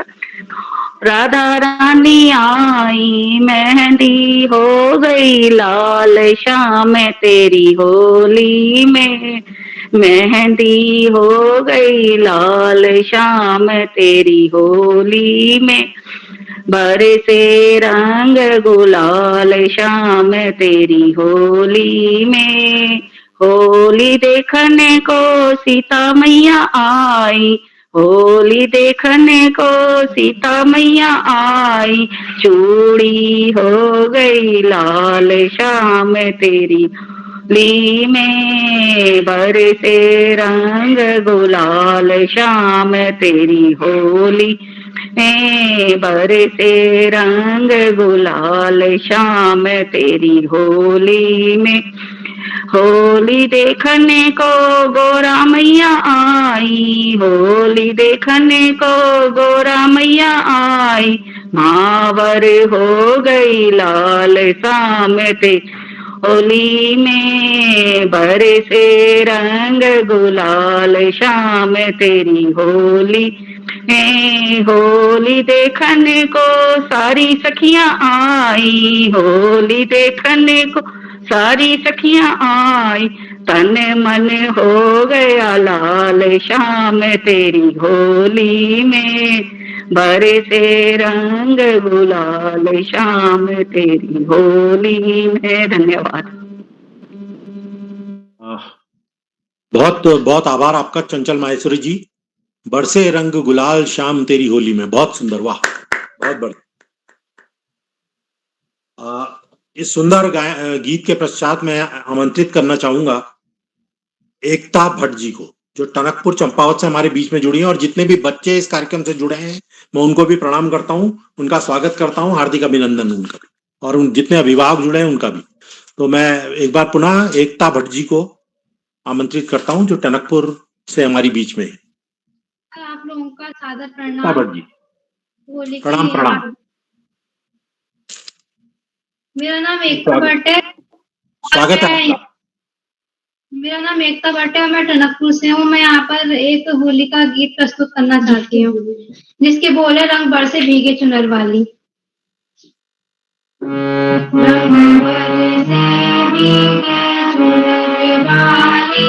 राधा रानी आई, मेहंदी हो गई लाल शाम तेरी होली में, मेहंदी हो गई लाल शाम तेरी होली में, बरसे रंग गुलाल शाम तेरी होली में, होली देखने को सीता मैया आई, होली देखने को सीता मैया आई, चूड़ी हो गई लाल शाम तेरी होली में, बरसे रंग गुलाल शाम तेरी होली में, बरसे रंग गुलाल शाम तेरी होली में, होली देखने को गोरा मैया आई, होली देखने को गोरा मैया आई, मावर हो गई लाल शाम तेरी होली में, बरसे रंग गुलाल शाम तेरी होली में, होली देखने को सारी सखियां आई, होली देखने को सारी सखियां आई, तन मन हो गया लाल शाम तेरी होली में, बरसे रंग गुलाल शाम तेरी होली में। धन्यवाद। बहुत बहुत आभार आपका चंचल माहेश्वरी जी। बरसे रंग गुलाल शाम तेरी होली में, बहुत सुंदर, वाह, बहुत बढ़िया। इस सुंदर गीत के पश्चात मैं आमंत्रित करना चाहूंगा एकता भट्ट जी को, जो टनकपुर चंपावत से हमारे बीच में जुड़ी हैं, और जितने भी बच्चे इस कार्यक्रम से जुड़े हैं मैं उनको भी प्रणाम करता हूं, उनका स्वागत करता हूं, हार्दिक अभिनंदन उनका भी, और जितने अभिभावक जुड़े हैं उनका भी। तो मैं एक बार पुनः एकता भट्ट जी को आमंत्रित करता हूं, जो टनकपुर से हमारी बीच में है। आप लोगों का सादर एकता प्रणाम। भट्ट जी, होली प्रणाम की प्रणाम। मेरा नाम एकता भट्ट है। स्वागत है आपका। मेरा नाम एकता भट्ट है और मैं टनकपुर से हूँ। मैं यहाँ पर एक होली का गीत प्रस्तुत करना चाहती हूँ, जिसके बोले रंग बरसे भीगे चुनर वाली। रंग बरसे भीगे चुनर वाली,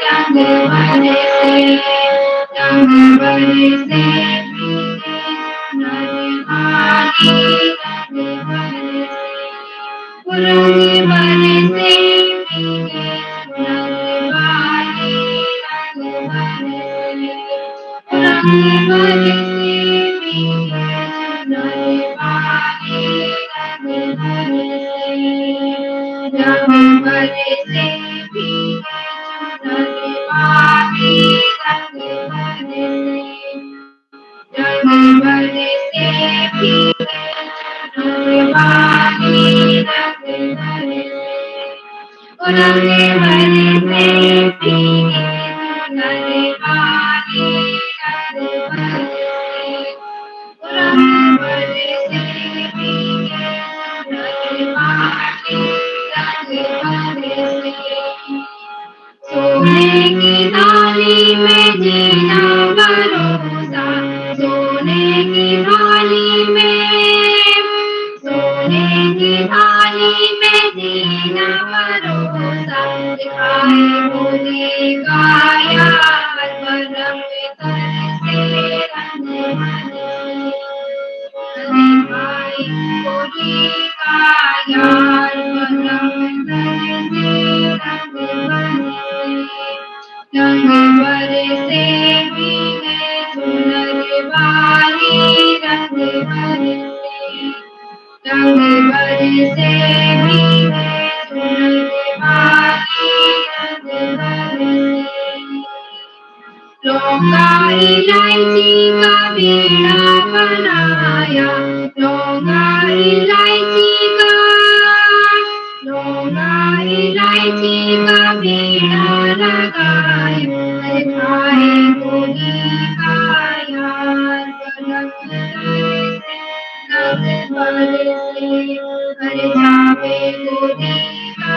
रंग बरसे, रंग बरसे भीगे चुनर वाली, रंग बरसे, रंग बरसे भीगे चुनर वाली, रंग बरसे, रंग बरसे भीगे चुनर वाली, रंग बरसे, रंग बरसे भीगे चुनर वाली, रंग बरसे, रंग बरसे भीगे चुनर वाली, रंग बरसे, रंग बरसे भीगे चुनर वाली, रंग बरसे, रंग बरसे भीगे चुनर वाली, रंग बरसे, सोने की थाली में जीना परोसा, सोने की थाली में, सोने की थाली में जीना परोसा, दिखाए होली का यार रंग तरसे, रंग बरसे, दिखाए होली का यार रंग तरसे, रंग बरसे, रंग बरसे भीगे चुनर वाली, रंग बरसे, रंग बरसे भीगे चुनर वाली, रंग बरसे, लौंगा इलायची का बीड़ा बनाया, लौंगा इलायची का, लौंगा इलायची का बीड़ा लगाया, दिखाए होली का यार रंग तरसे, रंग बरसे, हर जावे होली का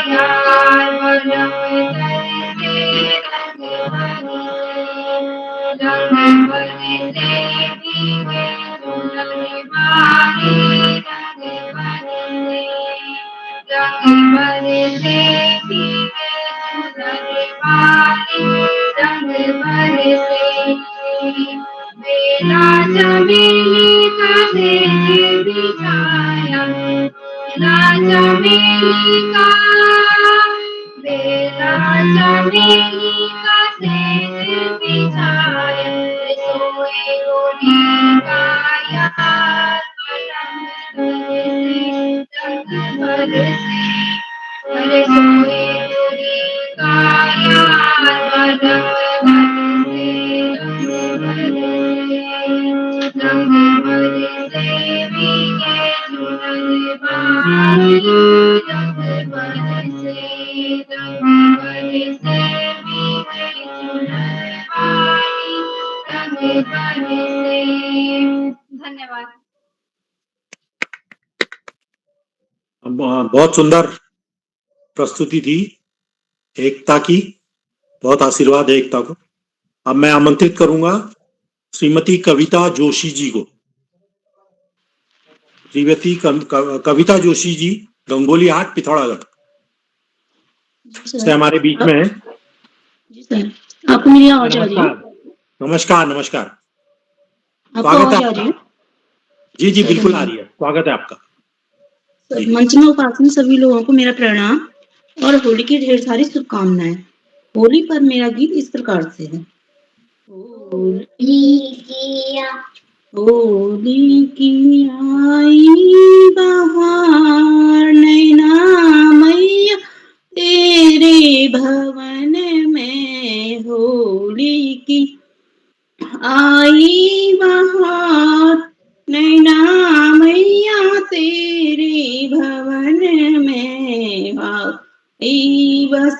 यार रंग तरसे, रंग बरसे, रंग बरसे भीगे चुनर वाली, रंग बरसे, रंग बरसे भीगे चुनर वाली, रंग बरसे, बेला चमेली का सेज बिछाया, बेला चमेली का, बेला चमेली का सेज बिछाया, सोए होली का यार रंग बरसे, अरे सोए होली का यार रंग बरसे, रंग बरसे भीगे चुनर वाली, रंग बरसे, रंग बरसे भीगे चुनर वाली, रंग बरसे। धन्यवाद। बहुत सुंदर प्रस्तुति थी एकता की, बहुत आशीर्वाद है एकता को। अब मैं आमंत्रित करूंगा श्रीमती कविता जोशी जी को। श्रीमती कविता जोशी जी गंगोली हाट पिथौरागढ़ से हमारे बीच में है। जी सर, आपको मेरी आवाज आ रही है? नमस्कार नमस्कार, आपको स्वागत आवाज है आ रही है? जी जी बिल्कुल आ रही है, स्वागत है आपका। मंच में उपस्थित सभी लोगों को मेरा प्रणाम और होली की ढेर सारी शुभकामनाएं। होली पर मेरा गीत इस प्रकार से है। होली की आई बहार, नैना मैया तेरे भवन में, होली की आई बहार, नैना मैया तेरे भवन में,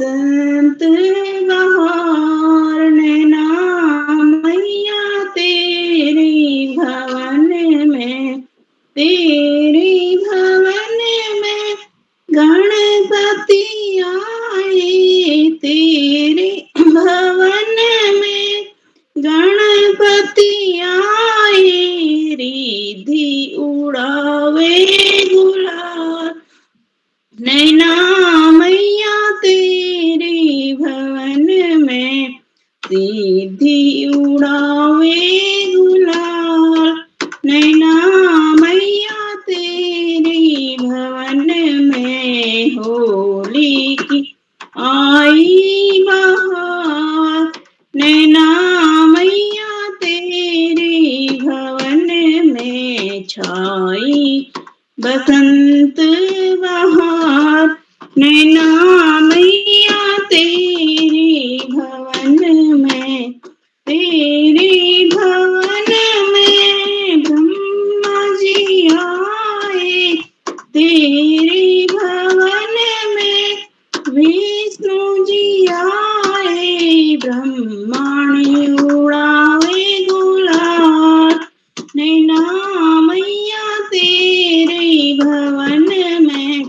बसंत बहार नैना मैया तेरी भवन में, तेरी भवन में गणपति आए, तेरे भवन में गणपति आए, रिद्धि उड़ावे गुलाल नैना मैया तेरे भवन में, रिद्धि उड़ावे गुलाल नैना मैया तेरे भवन में, होली की आई बहार नैना मैया तेरे भवन में, छाई बसंत बहार नैना मैया तेरे भवन में, तेरे भवन में ब्रह्मा जी आए, तेरे भवन में विष्णु जी आए, ब्रह्मांड उड़ावे गुलाल नैना मैया तेरे भवन में,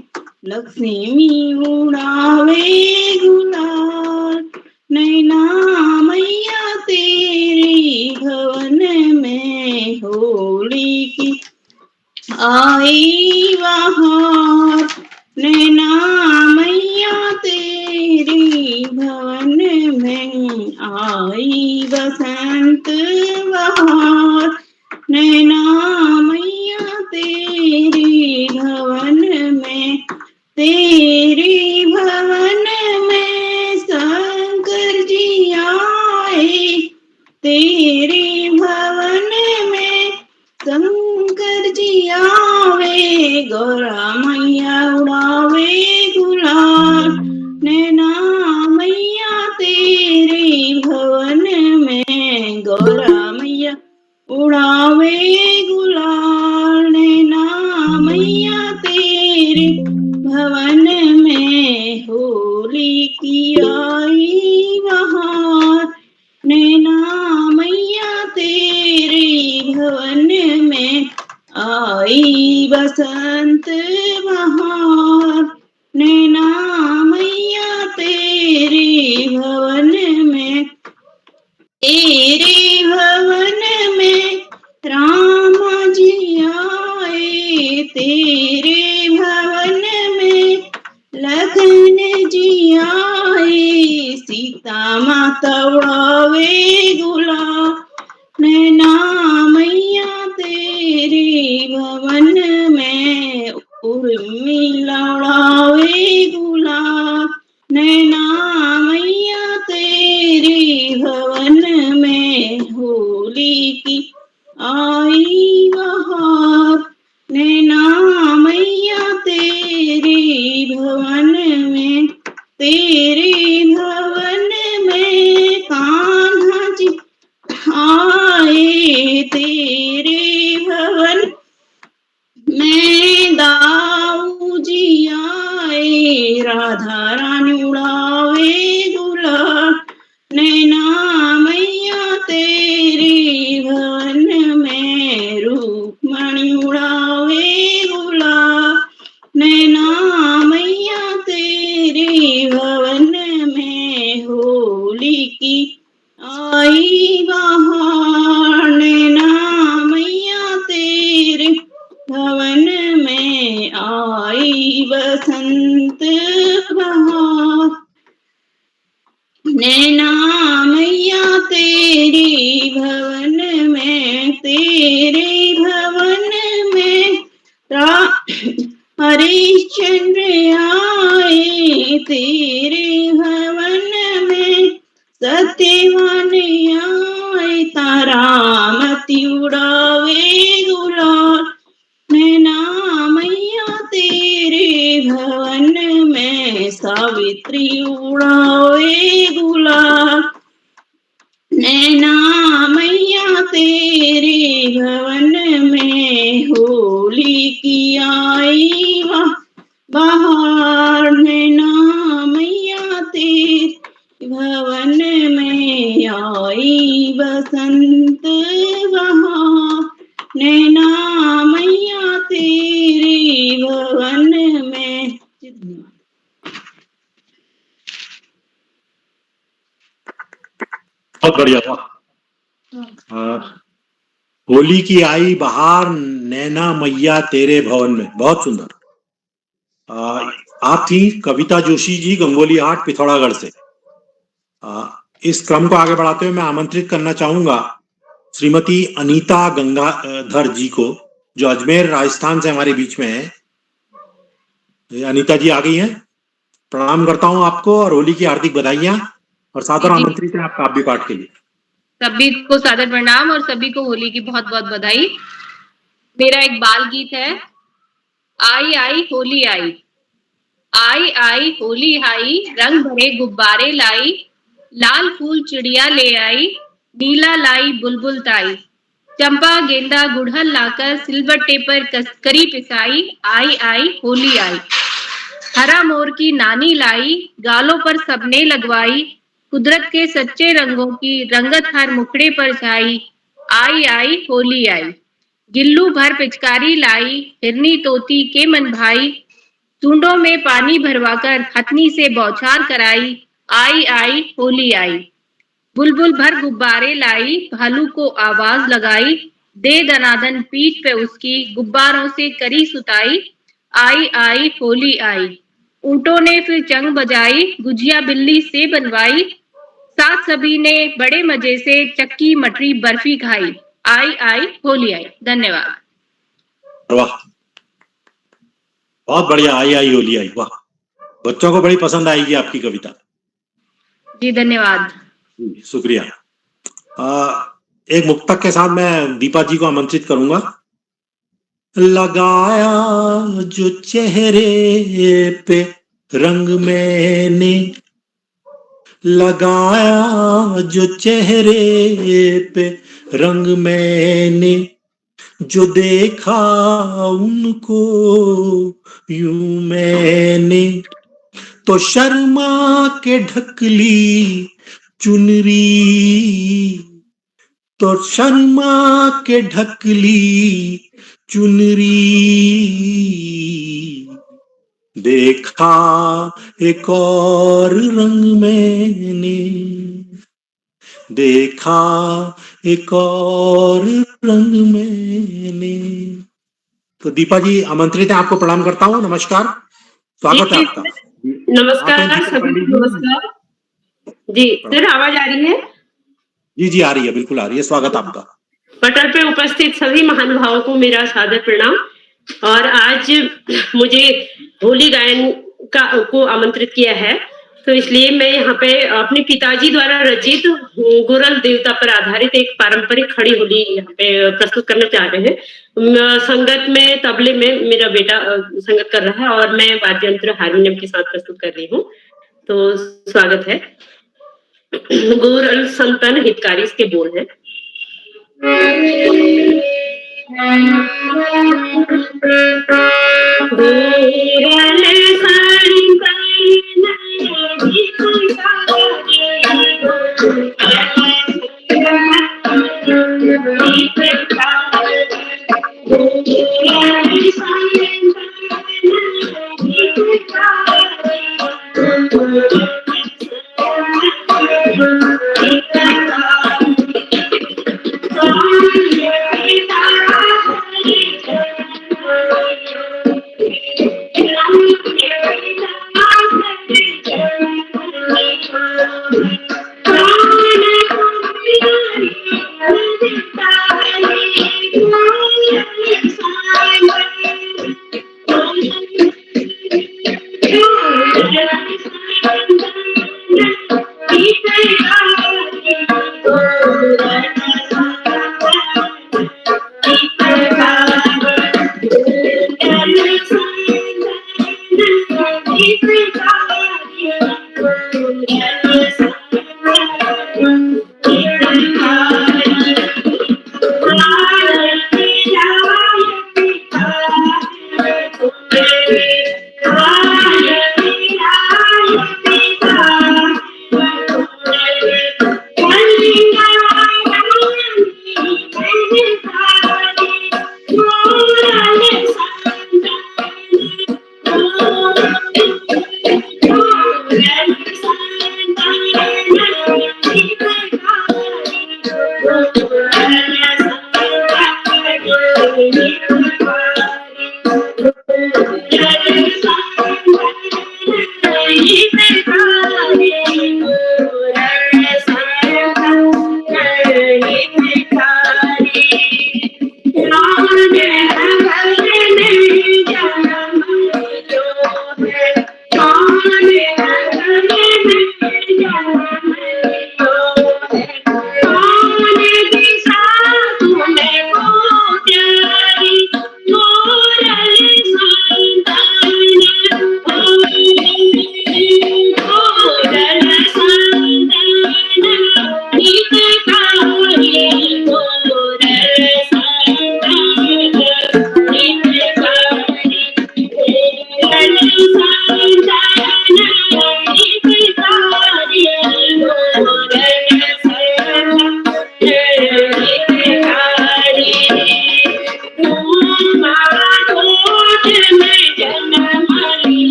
लक्ष्मी उड़ावे गुलाल नैना मैया तेरे भवन में, होली की आई बहार नैना मैया तेरे भवन में, आई बसंत बहार नैना मैया तेरे भवन में, तेरे भवन में शंकर जी आए, तेरे भवन में शंकर जी आवे, गौरा मैया उड़ावे गुलाल नैना मैया तेरे भवन में, गौरा मैया उड़ावे गुलाल नैना मैया तेरे भवन में, होली की आई बहार नैना मैया तेरे भवन में, आई बसंत बहार नैना मैया तेरे भवन में, तेरे भवन में राम जी आए, तेरे भवन में लखन जी आए, सीता माता उड़ावे गुलाल नैना मैया तेरे भवन में, उर्मिला उड़ावे गुलाल नैना मैया तेरे भवन में, होली की आई बहार नैना मैया तेरे भवन में, तेरे भवन में कान्हा जी आए, तेरे भवन में दाऊ जी आए, राधा रानी उड़ावे गुलाल नैना मैया तेरे भवन में, रूपमणि उड़ावे गुलाल नैना मैया तेरे भवन में, होली की आई बहार नैना मैया तेरे भवन में, आई बसंत बहार नैना मैया तेरे भवन में, तेरे भवन में हरिश्चंद्र आए, तेरे भवन में सत्यवान आए, तारामती उड़ावे गुलाल नैना मैया तेरे भवन में, सावित्री उड़ावे गुलाल नैना मैया तेरे भवन में, होली की आई बहार नैना मैया तेरे बढ़िया था। होली की आई बहार नैना मैया तेरे भवन में, बहुत सुंदर। आप थी कविता जोशी जी, गंगोली हाट, पिथौरागढ़ से। इस क्रम को आगे बढ़ाते हुए मैं आमंत्रित करना चाहूंगा श्रीमती अनीता गंगाधर जी को, जो अजमेर राजस्थान से हमारे बीच में है। अनीता जी आ गई हैं। प्रणाम करता हूं आपको और होली की हार्दिक बधाइयां और सादर आमंत्रित है आप काव्य पाठ के लिए। सभी को सादर प्रणाम और सभी को होली की बहुत बहुत बधाई। मेरा एक बाल गीत है। आई आई होली आई, आई आई होली आई, रंग भरे गुब्बारे लाई, लाल फूल चिड़िया ले आई, नीला लाई बुलबुल ताई, चंपा गेंदा गुड़हल लाकर सिलबट्टे पर करी पिसाई, आई आई होली आई। हरा मोर की नानी लाई, गालों पर सबने लगवाई, कुदरत के सच्चे रंगों की रंगत हर मुखड़े पर छाई, आई आई होली आई। गिल्लू भर पिचकारी लाई, हिरनी तोती के मन भाई, चूंडों में पानी भरवाकर हथनी से बौछार कराई, आई आई होली आई। बुलबुल भर गुब्बारे लाई, भालू को आवाज लगाई, दे दनादन पीठ पे उसकी गुब्बारों से करी सुताई, आई आई होली आई। ऊंटों ने फिर चंग बजाई, गुजिया बिल्ली से बनवाई, साथ सभी ने बड़े मजे से चक्की मटरी बर्फी खाई, आई आई होली आई। धन्यवाद। वाह, बहुत बढ़िया। आई आई होली आई, वाह, बच्चों को बड़ी पसंद आएगी आपकी कविता। जी धन्यवाद। शुक्रिया। एक मुक्तक के साथ मैं दीपा जी को आमंत्रित करूंगा। लगाया जो चेहरे पे रंग मैंने, लगाया जो चेहरे पे रंग मैंने, जो देखा उनको यूं मैंने, तो शर्मा के ढक ली चुनरी, तो शर्मा के ढक ली चुनरी, देखा एक और रंग मैंने, देखा एक और रंग मैंने। तो दीपा जी आमंत्रित है, आपको प्रणाम करता हूँ। नमस्कार, स्वागत है आपका। नमस्कार सभी, नमस्कार जी। सर आवाज आ रही है? जी जी आ रही है, बिल्कुल आ रही है। स्वागत आपका। पटल पे उपस्थित सभी महानुभावों को मेरा सादर प्रणाम। और आज मुझे होली गायन को आमंत्रित किया है, तो इसलिए मैं यहाँ पे अपने पिताजी द्वारा रचित गुरल देवता पर आधारित एक पारंपरिक खड़ी होली यहाँ पे प्रस्तुत करना चाह रहे हैं। संगत में तबले में मेरा बेटा संगत कर रहा है और मैं वाद्य यंत्र हारमोनियम के साथ प्रस्तुत कर रही हूँ। तो स्वागत है। गुरल संतन हितकारी, इसके बोल है।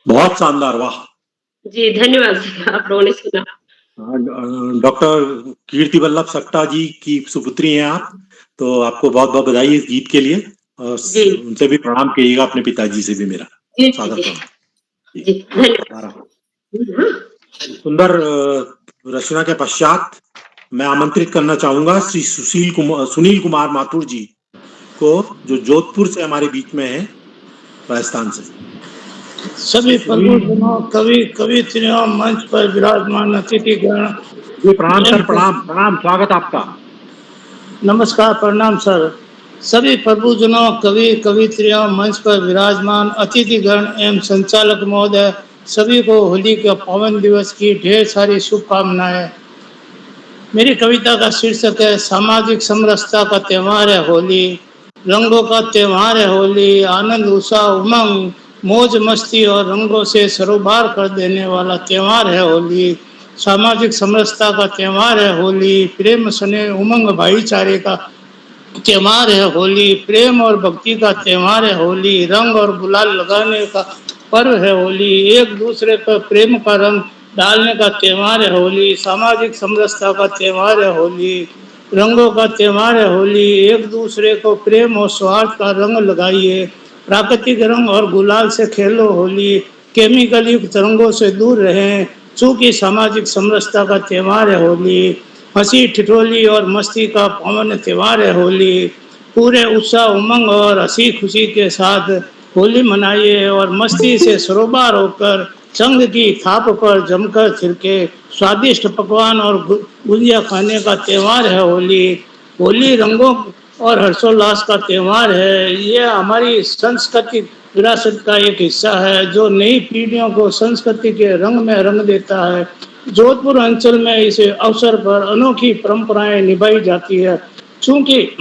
बहुत शानदार, वाह। जी धन्यवाद सर, आप लोगों ने सुना। डॉक्टर कीर्ति वल्लभ सक्टा जी की सुपुत्री हैं आप, तो आपको बहुत बहुत बधाई इस गीत के लिए, और उनसे भी प्रणाम कहिएगा, अपने पिताजी से भी मेरा स्वागत है। जी धन्यवाद। सुंदर रचना के पश्चात मैं आमंत्रित करना चाहूंगा श्री सुनील कुमार माथुर जी को, जो जोधपुर से हमारे बीच में है, राजस्थान से। सभी प्रभुजनों, कवित्रियों, मंच पर विराजमान अतिथिगण। जी प्रणाम सर, प्रणाम, स्वागत आपका। नमस्कार, प्रणाम सर। सभी प्रभुजनों, कवित्रियों, मंच पर विराजमान अतिथिगण एवं संचालक महोदय, सभी को होली के पावन दिवस की ढेर सारी शुभकामनाएं। मेरी कविता का शीर्षक है सामाजिक समरसता का त्योहार है होली। रंगों का त्योहार है होली। आनंद उत्साह उमंग मौज मस्ती और रंगों से सरोबार कर देने वाला त्योहार है होली। सामाजिक समरसता का त्योहार है होली। प्रेम स्नेह उमंग भाईचारे का त्योहार है होली। प्रेम और भक्ति का त्योहार है होली। रंग और गुलाल लगाने का पर्व है होली। एक दूसरे पर प्रेम का रंग डालने का त्योहार है होली। सामाजिक समरसता का त्योहार है होली। रंगों का त्योहार है होली। एक दूसरे को प्रेम और सौहार्द का रंग लगाइए। प्राकृतिक रंग और गुलाल से खेलो होली। केमिकल युक्त रंगों से दूर रहें। चूंकि सामाजिक समरसता का त्योहार है होली। हंसी ठिठोली और मस्ती का पावन त्योहार है होली। पूरे उत्साह उमंग और हंसी खुशी के साथ होली मनाइए और मस्ती से सरोबार होकर संग की थाप पर जमकर छिड़के स्वादिष्ट पकवान और गुजिया खाने का त्योहार है होली। होली रंगों और हर्षोल्लास का त्योहार है। ये हमारी सांस्कृतिक विरासत का एक हिस्सा है जो नई पीढ़ियों को संस्कृति के रंग में रंग देता है। जोधपुर अंचल में इस अवसर पर अनोखी परंपराएं निभाई जाती है। चूंकि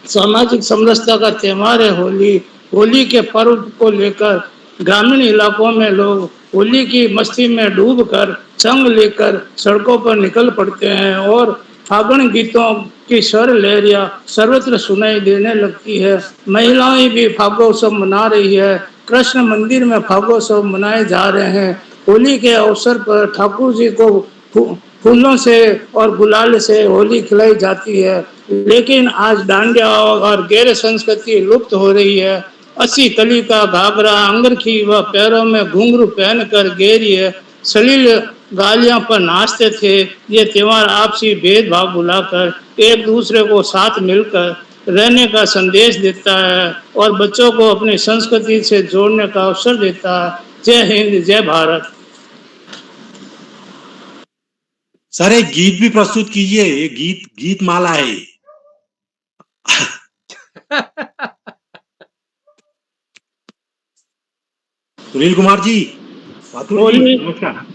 सामाजिक समरसता का त्योहार है होली, होली के पर्व को लेकर ग्रामीण इलाकों में लोग होली की मस्ती में डूबकर संग लेकर सड़कों पर निकल पड़ते हैं और फागुन गीतों की स्वर लहरियां सर्वत्र सुनाई देने लगती है। महिलाएं भी फागोत्सव मना रही है। कृष्ण मंदिर में फागोत्सव मनाए जा रहे हैं। होली के अवसर पर ठाकुर जी को फूलों से और गुलाल से होली खिलाई जाती है। लेकिन आज डांडिया और गैर संस्कृति लुप्त हो रही है। अस्सी कली का घाघरा अंगरखी व पैरों में घुंघरू पहनकर गैरिए सलील गालियां पर नाचते थे। ये त्योहार आपसी भेदभाव भुलाकर एक दूसरे को साथ मिलकर रहने का संदेश देता है और बच्चों को अपनी संस्कृति से जोड़ने का अवसर देता है। जय हिंद, जय भारत। सर एक गीत भी प्रस्तुत कीजिए। ये गीत माला है ये। सुनील कुमार जी, माथुर जी, नमस्कार।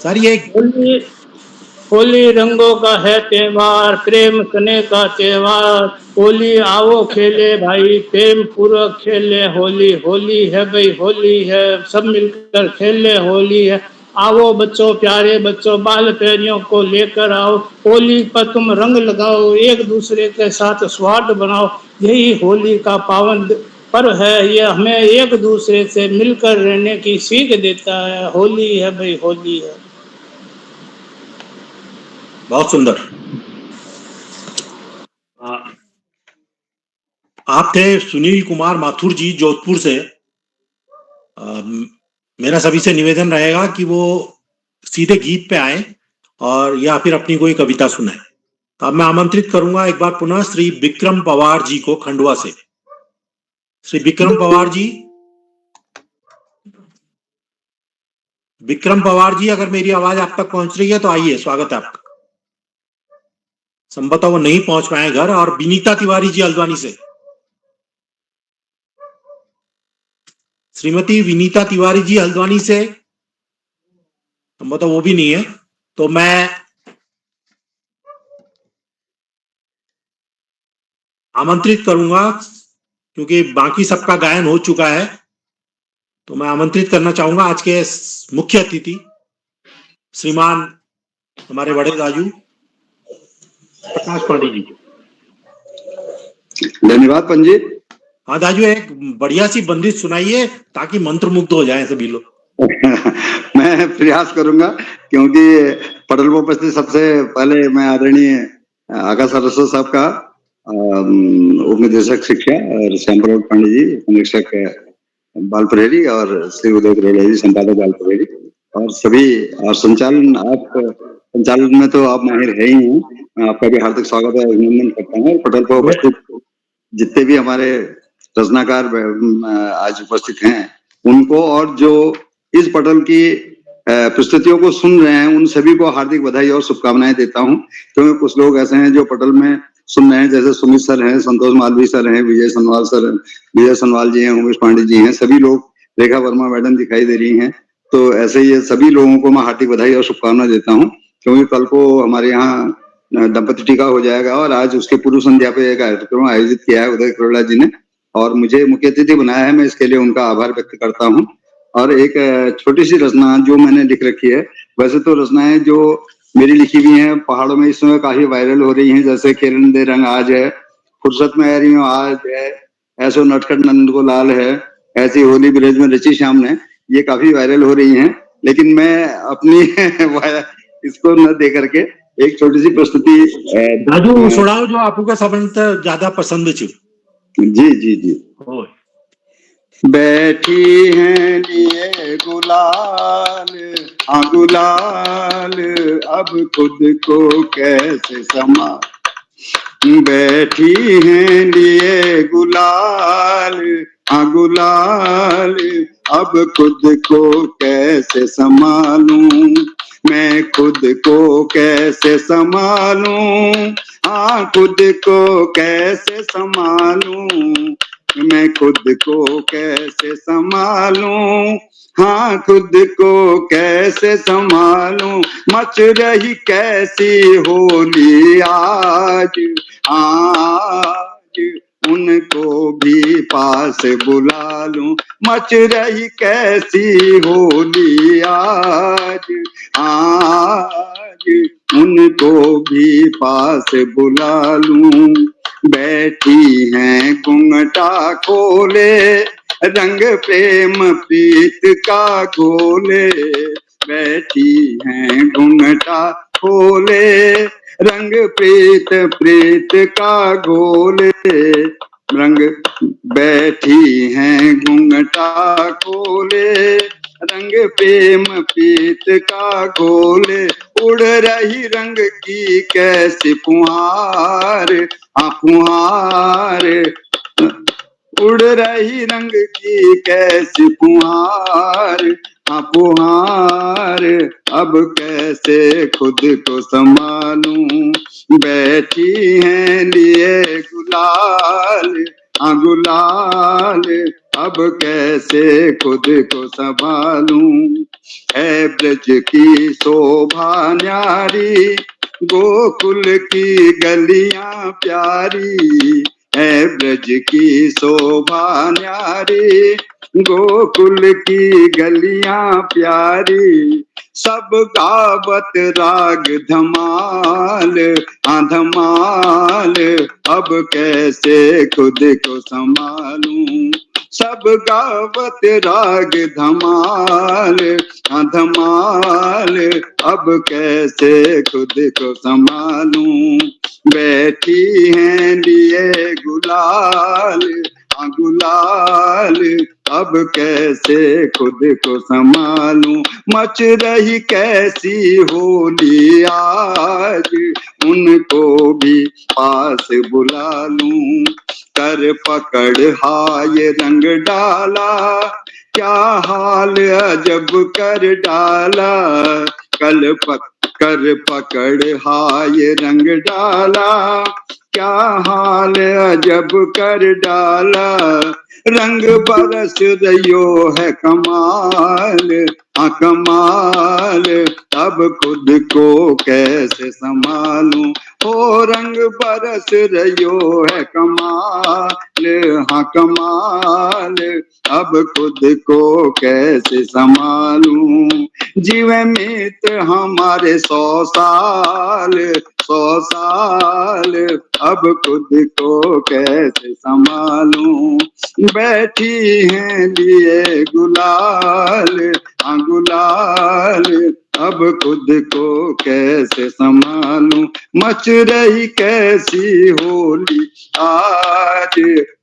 सर ये होली रंगों का है त्योहार, प्रेम स्नेह का त्योहार। होली आओ खेले भाई, प्रेम पूर्वक खेले होली। होली है भाई, होली है, सब मिलकर खेले होली है। आओ बच्चों, प्यारे बच्चों, बाल प्यारियों को लेकर आओ। होली पर तुम रंग लगाओ, एक दूसरे के साथ सौहार्द बनाओ। यही होली का पावन पर्व है। ये हमें एक दूसरे से मिलकर रहने की सीख देता है। होली है भाई, होली है। बहुत सुंदर। आप थे सुनील कुमार माथुर जी जोधपुर से। मेरा सभी से निवेदन रहेगा कि वो सीधे गीत पे आए और या फिर अपनी कोई कविता सुनाए। तो अब मैं आमंत्रित करूंगा एक बार पुनः श्री विक्रम पवार जी को खंडवा से। श्री विक्रम पवार जी, अगर मेरी आवाज आप तक पहुंच रही है तो आइए, स्वागत है आपका। संभवतः वो नहीं पहुंच पाए घर। और विनीता तिवारी जी हल्द्वानी से, श्रीमती विनीता तिवारी जी हल्द्वानी से, संभवतः वो भी नहीं है। तो मैं आमंत्रित करूंगा, क्योंकि बाकी सबका गायन हो चुका है, तो मैं आमंत्रित करना चाहूंगा आज के मुख्य अतिथि श्रीमान हमारे बड़े दाजू प्रकाश पांडे जी। धन्यवाद पंडित। हाँ दाजू, एक बढ़िया सी बंदिश सुनाइए ताकि मंत्रमुग्ध हो जाएं सभी लोग। मैं प्रयास करूंगा, क्योंकि पटल में उपस्थित सबसे पहले मैं आदरणीय आकाश सरस्वत साहब का उप निदेशक शिक्षा और श्यामप्रसाद पांडे जी निरीक्षक बाल प्रहरी और श्री उदय करोड़िया जी संपादक बाल प्रहरी और सभी, और संचालन में तो आप माहिर है ही हैं। आपका भी हार्दिक स्वागत है, अभिनंदन करता हूँ। पटल पर उपस्थित जितने भी हमारे रचनाकार आज उपस्थित हैं उनको, और जो इस पटल की प्रस्तुतियों को सुन रहे हैं उन सभी को हार्दिक बधाई और शुभकामनाएं देता हूं। क्योंकि कुछ लोग ऐसे हैं जो पटल में सुन रहे हैं, जैसे सुमित सर हैं, संतोष मालवी सर हैं, विजय सनवाल जी हैं, उमेश पांडे जी हैं, सभी लोग, रेखा वर्मा मैडम दिखाई दे रही हैं। तो ऐसे ही सभी लोगों को मैं हार्दिक बधाई और शुभकामनाएं देता हूँ। क्योंकि कल को हमारे यहाँ दंपति टीका हो जाएगा और आज उसके पूर्व संध्या पे एक कार्यक्रम आयोजित किया है उदय करोड़ा जी ने और मुझे मुख्य अतिथि बनाया है। मैं इसके लिए उनका आभार व्यक्त करता हूँ। और एक छोटी सी रचना जो मैंने लिख रखी है, वैसे तो रचनाएं जो मेरी लिखी हुई हैं पहाड़ों में इस समय काफी वायरल हो रही हैं, जैसे खेलन दे रंग आज है, फुर्सत में आ रही हूँ आज है, ऐसो नटखट नंद को लाल है, ऐसी होली ब्रज में रची श्याम ने, ये काफी वायरल हो रही हैं। लेकिन मैं अपनी इसको न दे करके एक छोटी सी प्रस्तुति दादू सुनाओ जो आपको सबन ज्यादा पसंद छे। जी जी जी। बैठी हैं लिए गुलाल, हाँ गुलाल, अब खुद को कैसे समा, बैठी हैं लिए गुलाल, हाँ गुलाल, अब खुद को कैसे संभालूं, मैं खुद को कैसे संभालूं, हाँ खुद को कैसे संभालूं, मैं खुद को कैसे संभालूं, हाँ खुद को कैसे संभालूं, मच रही कैसी होली आज, आज उनको भी पास बुला लूं, मच रही कैसी होली आज, आज उनको भी पास बुला लूं, बैठी हैं घूंघटा खोले, रंग प्रेम प्रीत का घोले, बैठी हैं घूंघटा खोले, रंग प्रीत प्रीत का घोले, रंग बैठी हैं घूंघटा खोले, रंग प्रेम प्रीत का घोले, उड़ रही रंग की कैसी फुहार, हाँ फुहार, उड़ रही रंग की कैसी फुहार, हाँ फुहार, अब कैसे खुद को संभालूं, बैठी हैं लिए गुलाल, हाँ गुलाल, अब कैसे खुद को संभालूं, है ब्रज की शोभा न्यारी, गोकुल की गलियां प्यारी, है ब्रज की शोभा न्यारी, गोकुल की गलियां प्यारी, सब गावत राग धमाल, हाँ धमाल, अब कैसे खुद को संभालूं, सब गावत राग धमाल, हाँ धमाल, अब कैसे खुद को संभालूं, बैठी हैं लिए गुलाल, हाँ गुलाल, अब कैसे खुद को संभालूं, मच रही कैसी होली आज, उनको भी पास बुला लूं, कर पकड़ हाय रंग डाला, क्या हाल अजब कर डाला, कर पकड़ हाय रंग डाला, क्या हाल अजब कर डाला, रंग बरस रहियो है कमाल, हाँ कमाल, अब खुद को कैसे संभालूं, ओ रंग बरस रहियो है कमाल, हाँ कमाल, अब खुद को कैसे संभालूं, जीवे मित्र हमारे 100 साल, 100 साल, अब खुद को कैसे संभालूं, बैठी हैं लिए गुलाल, हाँ गुलाल, अब खुद को कैसे संभालूं, मच रही कैसी होली आज,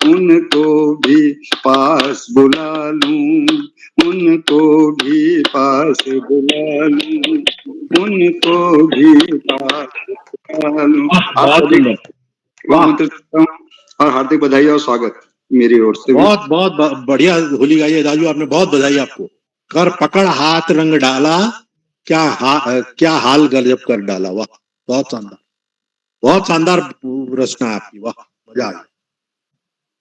उनको भी पास बुला लूं, उनको भी पास बुला लूं, उनको भी पास बुला लूं, और हार्दिक बधाई और स्वागत मेरी ओर से। बहुत बहुत बढ़िया होली गाई है दाजू, आपने बहुत बधाई आपको। कर पकड़ हाथ रंग डाला, क्या हाल गजब कर डाला, वाह बहुत शानदार, बहुत शानदार रचना है आपकी, वाह मजा आ गया।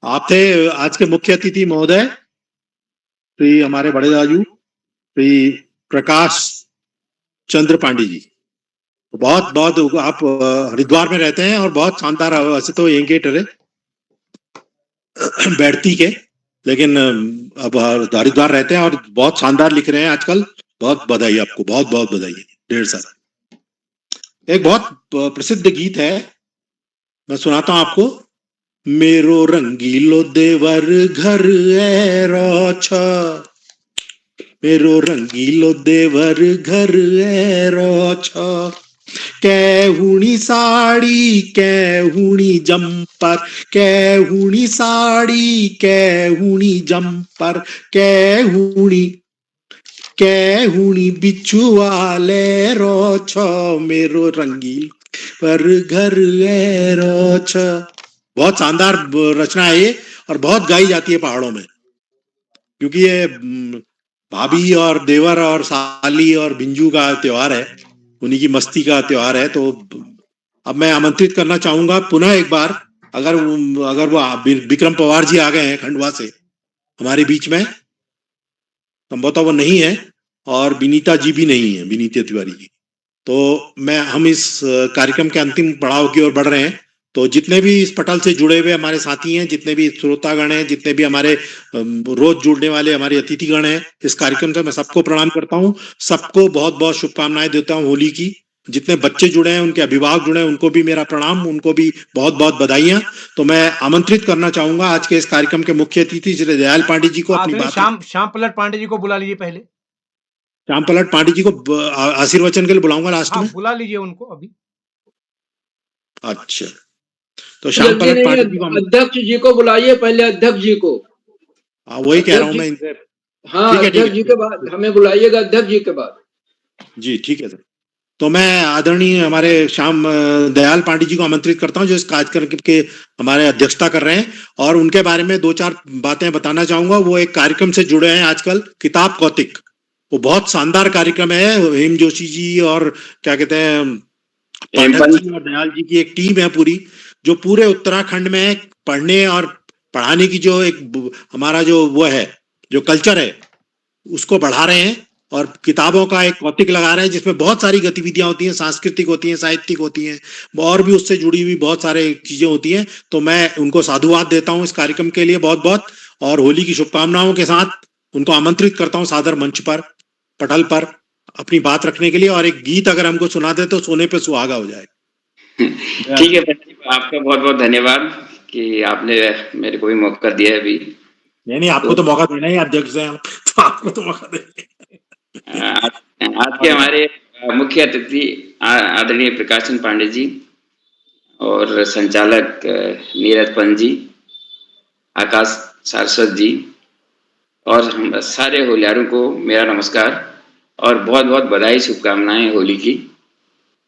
आप थे आज के मुख्य अतिथि महोदय श्री हमारे बड़े दाजू श्री प्रकाश चंद्र पांडे जी। बहुत बहुत आप हरिद्वार में रहते हैं और बहुत शानदार, वैसे तो यहीं के है बैठती के, लेकिन अब हरिद्वार रहते हैं और बहुत शानदार लिख रहे हैं आजकल। बहुत बधाई आपको, बहुत बहुत बधाई, ढेर सारा। एक बहुत प्रसिद्ध गीत है, मैं सुनाता हूं आपको। मेरो रंगीलो देवर घर ऐरो छ, मेरो रंगीलो देवर घर ऐरो छ, कैहुणी साड़ी कैहुणी जम्पर, कैहुणी साड़ी कैहुणी जम्पर, कैहुणी कैहुणी बिछुआले रो छो, मेरो रंगील पर घर ऐरो छ। बहुत शानदार रचना है ये, और बहुत गाई जाती है पहाड़ों में, क्योंकि ये भाभी और देवर और साली और बिंजू का त्योहार है, उन्हीं की मस्ती का त्योहार है। तो अब मैं आमंत्रित करना चाहूंगा पुनः एक बार, अगर वो विक्रम पवार जी आ गए हैं खंडवा से हमारे बीच में, संभवतः वो नहीं है, और विनीता जी भी नहीं है, विनीता तिवारी जी। तो हम इस कार्यक्रम के अंतिम पड़ाव की ओर बढ़ रहे हैं। तो जितने भी इस पटल से जुड़े हुए हमारे साथी हैं, जितने भी श्रोतागण हैं, जितने भी हमारे रोज जुड़ने वाले हमारे अतिथिगण हैं इस कार्यक्रम से, मैं सबको प्रणाम करता हूं, सबको बहुत बहुत शुभकामनाएं देता हूं होली की। जितने बच्चे जुड़े हैं, उनके अभिभावक जुड़े हैं, उनको भी मेरा प्रणाम, उनको भी बहुत बहुत बधाइयां। तो मैं आमंत्रित करना चाहूंगा आज के इस कार्यक्रम के मुख्य अतिथि श्री दयाल पांडे जी को अपनी बात। श्याम पलट पांडे जी को बुला लीजिए पहले। श्याम पलट पांडे जी को आशीर्वचन के लिए बुलाऊंगा लास्ट में। बुला लीजिए उनको अभी। अच्छा, तो श्याम पलट पांडे जी को, अध्यक्ष जी को बुलाइए पहले, अध्यक्ष जी को। हाँ, वही कह रहा हूँ मैं इनसे। हाँ, अध्यक्ष जी के बाद हमें बुलाइएगा, अध्यक्ष जी के बाद। जी ठीक है सर। तो मैं आदरणीय हमारे श्याम दयाल पांडे जी को आमंत्रित करता हूं, जो इस कार्यक्रम के हमारे अध्यक्षता कर रहे हैं, और उनके बारे में दो चार बातें बताना चाहूंगा। वो एक कार्यक्रम से जुड़े हैं आजकल, किताब कौतिक, वो बहुत शानदार कार्यक्रम है। हेम जोशी जी और क्या कहते हैं पाठक जी और दयाल जी की एक टीम है पूरी, जो पूरे उत्तराखंड में पढ़ने और पढ़ाने की जो एक हमारा जो वो है, जो कल्चर है, उसको बढ़ा रहे हैं, और किताबों का एक कौतिक लगा रहे हैं, जिसमें बहुत सारी गतिविधियां होती हैं, सांस्कृतिक होती हैं, साहित्यिक होती हैं, और भी उससे जुड़ी हुई बहुत सारे चीजें होती हैं। तो मैं उनको साधुवाद देता हूं इस कार्यक्रम के लिए बहुत बहुत, और होली की शुभकामनाओं के साथ उनको आमंत्रित करता हूं सादर मंच पर, पटल पर अपनी बात रखने के लिए। और एक गीत अगर हमको सुना दे तो सोने पे सुहागा हो जाए। ठीक है, आपका बहुत बहुत धन्यवाद कि आपने मेरे को भी मौका दिया है अभी। नहीं, आपको तो मौका देना ही, अध्यक्ष हैं तो आपको तो मौका देना। आज के हमारे मुख्य अतिथि आदरणीय प्रकाशन पांडे जी और संचालक नीरज पंत जी, आकाश सारस्वत जी, और हम सारे होलियारों को मेरा नमस्कार और बहुत बहुत बधाई, शुभकामनाएं होली की।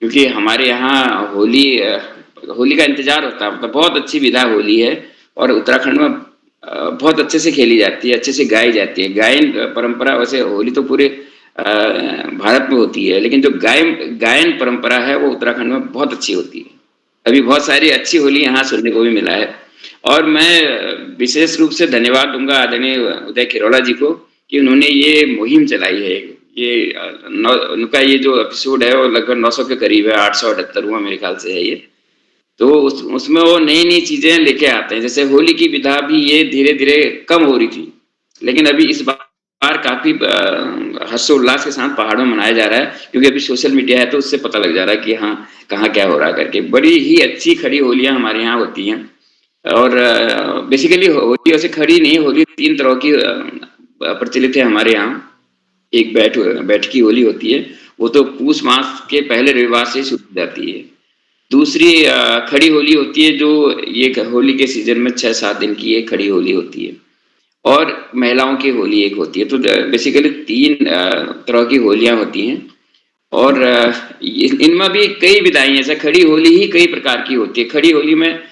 क्योंकि हमारे यहाँ होली का इंतजार होता है, मतलब बहुत अच्छी विधा होली है, और उत्तराखंड में बहुत अच्छे से खेली जाती है, अच्छे से गाई जाती है। गायन परंपरा, वैसे होली तो पूरे भारत में होती है, लेकिन जो गायन परंपरा है वो उत्तराखंड में बहुत अच्छी होती है। अभी बहुत सारी अच्छी होली यहाँ सुनने को भी मिला है। और मैं विशेष रूप से धन्यवाद दूंगा आदरणीय उदय खिरोला जी को कि उन्होंने ये मुहिम चलाई है। ये उनका ये जो एपिसोड है वो लगभग 900 के करीब है, 878वां मेरे ख्याल से है ये। तो उसमें वो नई नई चीजें लेके आते हैं। जैसे होली की विधा भी ये धीरे धीरे कम हो रही थी, लेकिन अभी इस बार काफी हर्षोल्लास के साथ पहाड़ों में मनाया जा रहा है, क्योंकि अभी सोशल मीडिया है तो उससे पता लग जा रहा है कि हाँ कहाँ क्या हो रहा है करके। बड़ी ही अच्छी खड़ी होलियां हमारे यहाँ होती हैं। और बेसिकली होली वैसे खड़ी नहीं, होली 3 तरह की प्रचलित है हमारे यहाँ। एक बैठकी होली होती है, वो तो पूष मास के पहले रविवार से शुरू हो जाती है। दूसरी खड़ी होली होती है, जो ये होली के सीजन में 6-7 दिन की एक खड़ी होली होती है। और महिलाओं की होली एक होती है। तो बेसिकली 3 तरह की होलियां होती हैं। और इनमें भी कई विधाएं हैं। जैसे खड़ी होली ही कई प्रकार की होती है। खड़ी होली में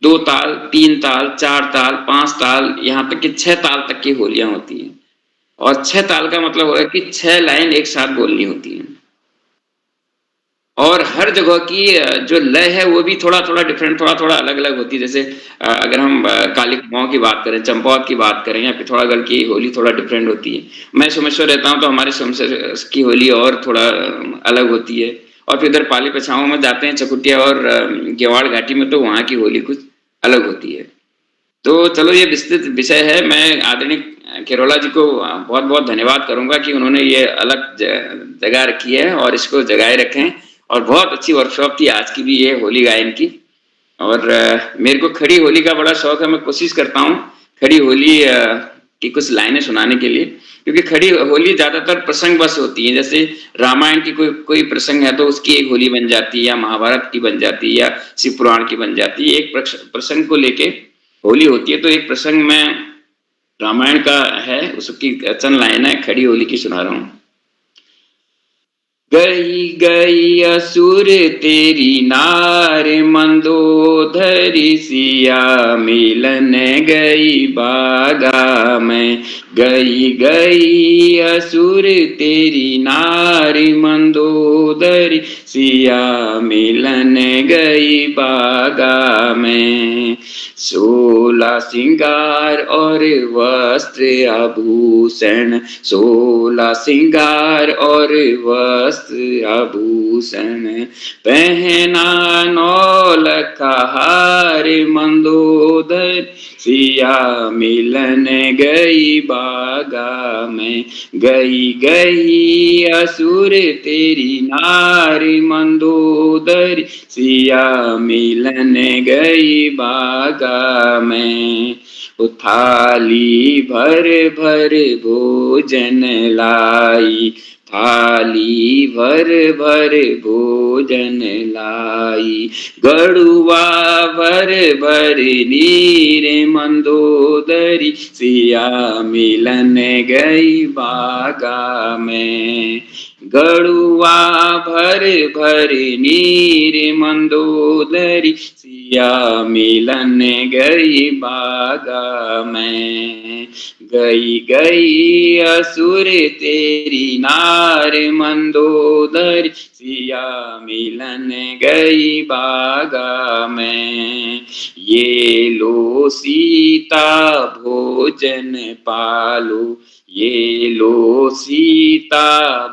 2 ताल, 3 ताल, 4 ताल, 5 ताल, यहाँ तक कि 6 ताल तक की होलियां होती हैं। और 6 ताल का मतलब होगा कि 6 लाइन एक साथ बोलनी होती है। और हर जगह की जो लय है वो भी थोड़ा थोड़ा डिफरेंट, थोड़ा थोड़ा अलग अलग होती है। जैसे अगर हम काली कुमाऊं की बात करें, चंपावत की बात करें, या पिथौरागढ़ की होली थोड़ा डिफरेंट होती है। मैं सोमेश्वर रहता हूं तो हमारे सोमेश्वर की होली और थोड़ा अलग होती है। और फिर इधर पाली पछाओं में जाते हैं चकुटिया और गेवाड़ घाटी में, तो वहां की होली कुछ अलग होती है। तो चलो ये विस्तृत विषय है। मैं आदरणीय केरोला जी को बहुत बहुत धन्यवाद करूंगा कि उन्होंने ये अलग जगह रखी है और इसको जगाए रखें। और बहुत अच्छी वर्कशॉप थी आज की भी ये होली गायन की। और मेरे को खड़ी होली का बड़ा शौक है। मैं कोशिश करता हूँ खड़ी होली की कुछ लाइनें सुनाने के लिए, क्योंकि खड़ी होली ज्यादातर प्रसंग बस होती है। जैसे रामायण की कोई प्रसंग है तो उसकी एक होली बन जाती है, या महाभारत की बन जाती है, या शिव पुराण की बन जाती है। एक प्रसंग को लेके होली होती है। तो एक प्रसंग में रामायण का है, उसकी चंद लाइन है, खड़ी होली की सुना रहा हूँ। गई गई असुर तेरी नार मंदोदरी सिया मिलन गई बागा में। गई गई असुर तेरी नार मंदोदरी सिया मिलन गई बागा में। 16 श्रृंगार और वस्त्र आभूषण, 16 श्रृंगार और वस्त्र आभूषण, पहना 9 लखा हार मंदोदर सिया मिलन गई बागा में। गई गई असुर तेरी नार मंदोदर सिया मिलन गई बागा में। थाली भर भर भोजन लाई, थाली भर भर भोजन लाई, गड़ुआ भर भर नीर मंदोदरी सिया मिलन गई बागा में। गड़ुआ भर भर नीर मंदोदरी सिया मिलन गई बागा में। गई गई असुर तेरी नार मंदोदरी सिया मिलन गई बागा में। ये लो सीता भोजन पालो, ये लो सीता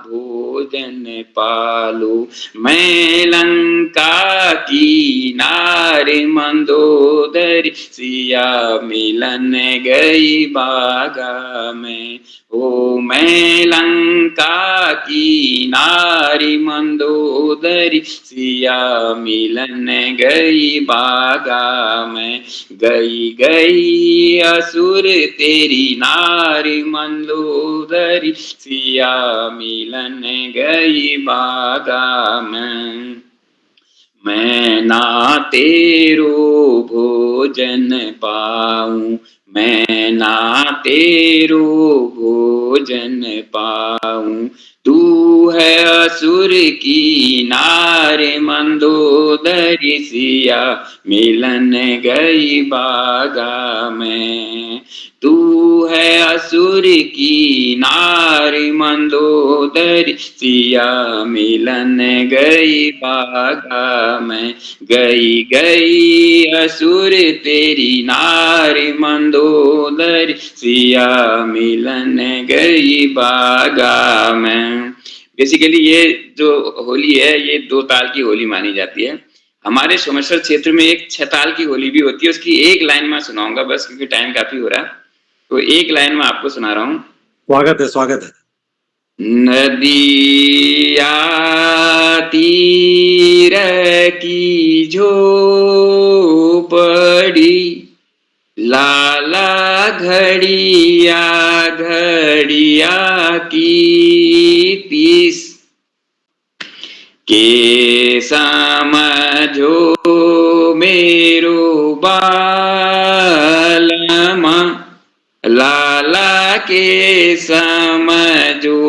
भोजन पालो, मैं लंका की नार मंदोदरी सिया मिलन गई बागा में। ओ मैं लंका की नारी मंदोदरी सिया मिलन गई बागा में। गई गई असुर तेरी नारी मंदोदरी सिया मिलन गई बागा में। मैं ना तेरो भोजन पाऊं, मैं ना तेरो भोजन पाऊं, तू है असुर की नार मंदोदरी सिया मिलन गई बागा में। तू है असुर की नार मंदोदरी सिया मिलन गई बागा में। गई गई असुर तेरी नार मंदोदरी सिया मिलन गई बागा में। बेसिकली ये जो होली है ये 2 ताल की होली मानी जाती है। हमारे सोमेश्वर क्षेत्र में एक 6 ताल की होली भी होती है। उसकी एक लाइन मैं सुनाऊंगा बस, क्योंकि टाइम काफी हो रहा है, तो एक लाइन में आपको सुना रहा हूँ। स्वागत है, स्वागत है। नदिया तीर की झोपड़ी, लाला घड़िया घड़िया की तीस, के समझो मेरो बालमा, लाला के समझो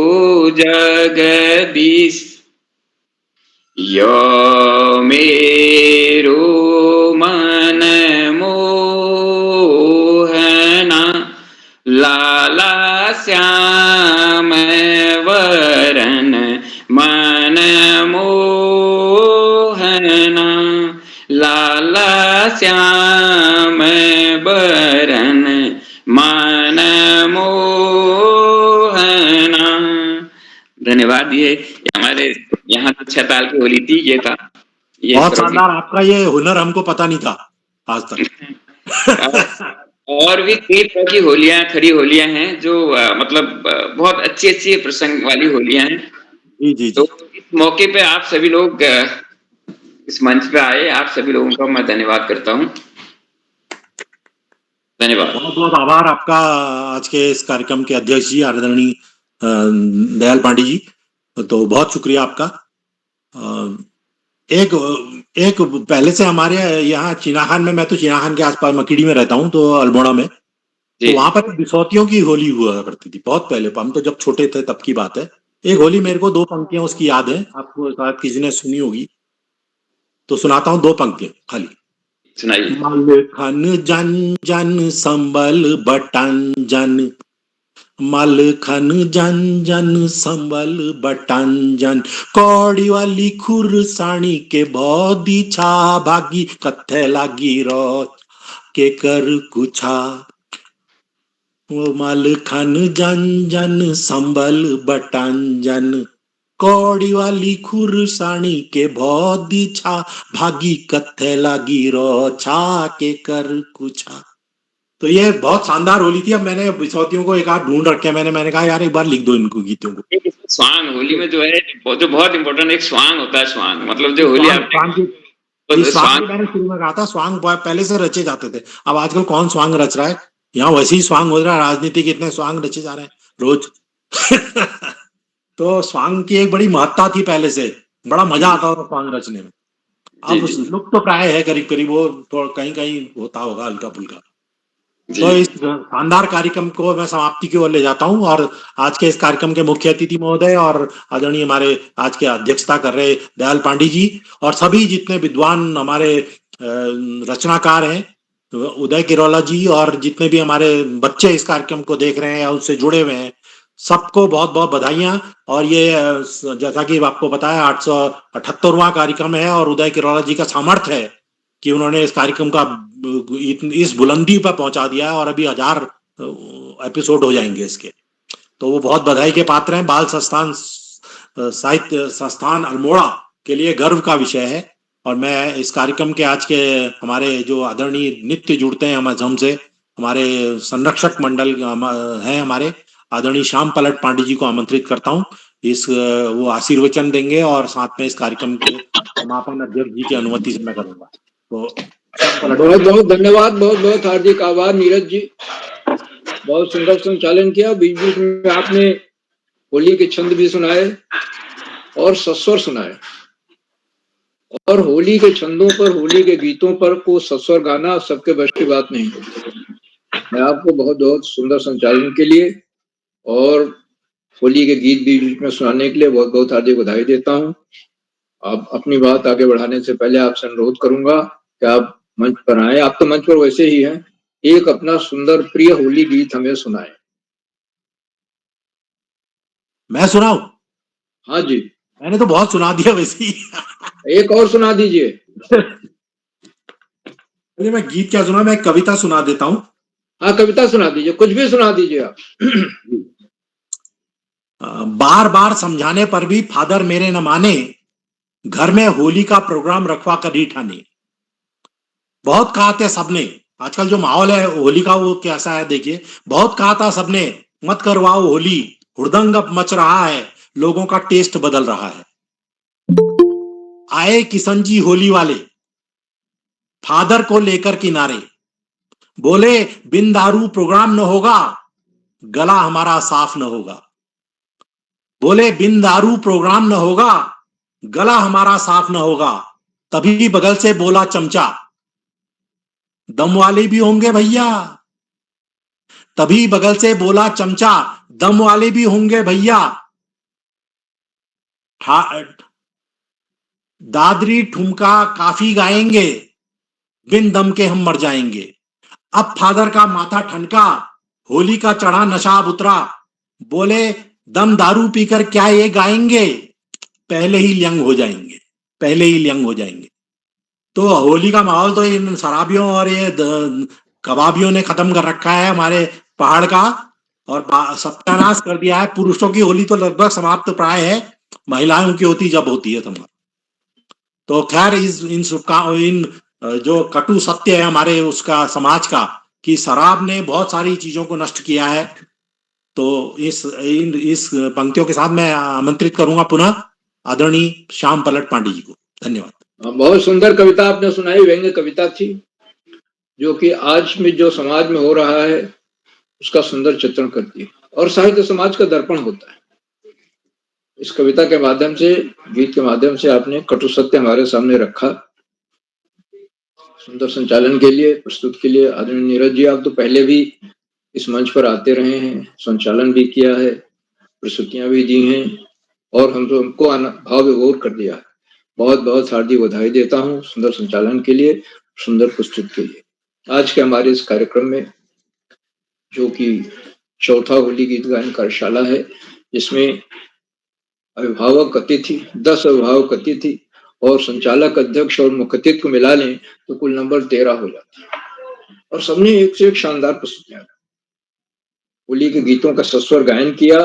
जगदीश। यो मेरो मन मोहना, लाला श्याम वरन मन मोहना, लाला श्याम वरन मन मोहना। धन्यवाद। ये हमारे यहाँ तो 6 ताल की होली थी, ये था। ये बहुत शानदार, आपका ये हुनर हमको पता नहीं था आज तक। और भी कई तरह की होलियां, खड़ी होलियां हैं जो मतलब बहुत अच्छी अच्छी प्रसंग वाली होलियां हैं। जी जी जी। तो इस मौके पे आप सभी लोग इस मंच पे आए, आप सभी लोगों का मैं धन्यवाद करता हूँ। धन्यवाद। बहुत बहुत आभार आपका आज के इस कार्यक्रम के अध्यक्ष जी आदरणीय दयाल पांडे जी, तो बहुत शुक्रिया आपका। एक एक पहले से हमारे यहाँ चीनाखान में, मैं तो चीनाखान के आसपास मकीड़ी में रहता हूँ, तो अल्मोड़ा में, तो वहां पर बिसौतियों की होली हुआ करती थी बहुत पहले, हम तो जब छोटे थे तब की बात है। एक होली मेरे को 2 पंक्तियां उसकी याद है, आपको शायद किसी ने सुनी होगी, तो सुनाता हूँ 2 पंक्तियां खाली। सुनाइए। मलखन जन जन संबल बटन जन, मलखन जन जन संबल बटन जन, कौड़ी वाली खुरसानी के बौदी छा, भागी कत्थे लागी रो के कर कुछा। वो मलखन जन जन संबल बटन जन, कौड़ी वाली खुरसानी के बौदी छा, भागी कत्थे लागी रो छा के कर कुछा। तो ये बहुत शानदार होली थी। अब मैंने बिसौतियों को एक आध ढूंढ रखे, मैंने कहा यार एक बार लिख दो इनको गीतों को। एक स्वांग होली में जो है, जो बहुत इंपॉर्टेंट एक स्वांग होता है। स्वांग मतलब जो होली स्वांग मैंने शुरू में कहा था, स्वांग पहले से रचे जाते थे। अब आजकल कौन स्वांग रच रहा है, यहाँ वैसे ही स्वांग हो रहा है, राजनीति के इतने स्वांग रचे जा रहे हैं रोज। तो स्वांग की एक बड़ी महत्ता थी पहले से, बड़ा मजा आता था स्वांग रचने में। अब लुप्त तो प्राय है करीब करीब, वो कहीं कहीं होता होगा हल्का फुल्का। तो इस शानदार कार्यक्रम को मैं समाप्ति की ओर ले जाता हूं, और आज के इस कार्यक्रम के मुख्य अतिथि महोदय और आदरणीय हमारे आज के अध्यक्षता कर रहे दयाल पांडे जी, और सभी जितने विद्वान हमारे रचनाकार हैं, उदय किरोला जी, और जितने भी हमारे बच्चे इस कार्यक्रम को देख रहे हैं या उससे जुड़े हुए हैं, सबको बहुत बहुत बधाइयां। और ये जैसा कि आपको बताया 878वां कार्यक्रम है, और उदय किरोला जी का सामर्थ्य है कि उन्होंने इस कार्यक्रम का इस बुलंदी पर पहुंचा दिया है, और अभी 1000 एपिसोड हो जाएंगे इसके, तो वो बहुत बधाई के पात्र हैं। बाल संस्थान साहित्य संस्थान अल्मोड़ा के लिए गर्व का विषय है। और मैं इस कार्यक्रम के आज के हमारे जो आदरणीय नित्य जुड़ते हैं हमसे, हमारे संरक्षक मंडल हैं हमारे आदरणीय श्याम पलट पांडे जी को आमंत्रित करता हूँ। वो आशीर्वचन देंगे, और साथ में इस कार्यक्रम के समापन अध्यक्ष जी की अनुमति से मैं करूंगा। तो बहुत बहुत धन्यवाद, बहुत बहुत हार्दिक आभार नीरज जी, बहुत सुंदर संचालन किया। बीच बीच में आपने होली के छंद भी सुनाए और सस्वर सुनाए, और होली के छंदों पर, होली के गीतों पर को सस्वर गाना सबके बस की बात नहीं। मैं आपको बहुत बहुत सुंदर संचालन के लिए और होली के गीत भी बीच में सुनाने के लिए बहुत बहुत हार्दिक बधाई देता हूँ। आप अपनी बात आगे बढ़ाने से पहले आपसे अनुरोध करूंगा कि आप मंच पर आए, आप तो मंच पर वैसे ही हैं, एक अपना सुंदर प्रिय होली गीत हमें सुनाएं। मैं सुनाऊं? हाँ जी, मैंने तो बहुत सुना दिया वैसे ही। एक और सुना दीजिए। चलिए, मैं गीत क्या सुना, मैं कविता सुना देता हूँ। हाँ, कविता सुना दीजिए, कुछ भी सुना दीजिए आप। बार बार समझाने पर भी फादर मेरे न माने, घर में होली का प्रोग्राम रखवा कर ही ठाने। बहुत कहा था सबने, आजकल जो माहौल है होली का वो कैसा है देखिए, बहुत कहा था सबने मत करवाओ होली, हुड़दंग अब मच रहा है, लोगों का टेस्ट बदल रहा है। आए किशन जी होली वाले, फादर को लेकर किनारे, बोले बिन दारू प्रोग्राम न होगा, गला हमारा साफ न होगा। बोले बिन दारू प्रोग्राम न होगा, गला हमारा साफ न होगा। तभी बगल से बोला चमचा, दम वाले भी होंगे भैया। तभी बगल से बोला चमचा, दम वाले भी होंगे भैया। दादरी ठुमका काफी गाएंगे, बिन दम के हम मर जाएंगे। अब फादर का माथा ठनका, होली का चढ़ा नशा उतरा, बोले दम दारू पीकर क्या ये गाएंगे, पहले ही यंग हो जाएंगे, पहले ही यंग हो जाएंगे। तो होली का माहौल तो इन शराबियों और ये कबाबियों ने खत्म कर रखा है हमारे पहाड़ का, और सत्यानाश कर दिया है। पुरुषों की होली तो लगभग समाप्त प्राय है, महिलाओं की होती जब होती है तुम्हारा। तो खैर इन जो कटु सत्य है हमारे उसका समाज का कि शराब ने बहुत सारी चीजों को नष्ट किया है। तो इस पंक्तियों के साथ मैं आमंत्रित करूंगा पुनः आदरणीय श्याम पलट पांडे जी को। धन्यवाद। बहुत सुंदर कविता आपने सुनाई, व्यंग्य कविता थी जो कि आज में जो समाज में हो रहा है उसका सुंदर चित्रण करती है और साहित्य समाज का दर्पण होता है। इस कविता के माध्यम से, गीत के माध्यम से आपने कटु सत्य हमारे सामने रखा। सुंदर संचालन के लिए, प्रस्तुत के लिए आदरणीय नीरज जी, आप तो पहले भी इस मंच पर आते रहे हैं, संचालन भी किया है, प्रस्तुतियां भी दी हैं और हमको भाव विभोर कर दिया। बहुत बहुत हार्दिक बधाई देता हूँ सुंदर संचालन के लिए, सुंदर प्रस्तुत के लिए। आज के हमारे इस कार्यक्रम में जो कि चौथा होली गीत गायन कार्यशाला है, जिसमें अभिभावक अतिथि 10 अभिभावक अतिथि और संचालक अध्यक्ष और मुख्य अतिथि को मिला लें तो कुल नंबर 13 हो जाता है और सबने एक से एक शानदार प्रस्तुतियां होली के गीतों का सस्वर गायन किया।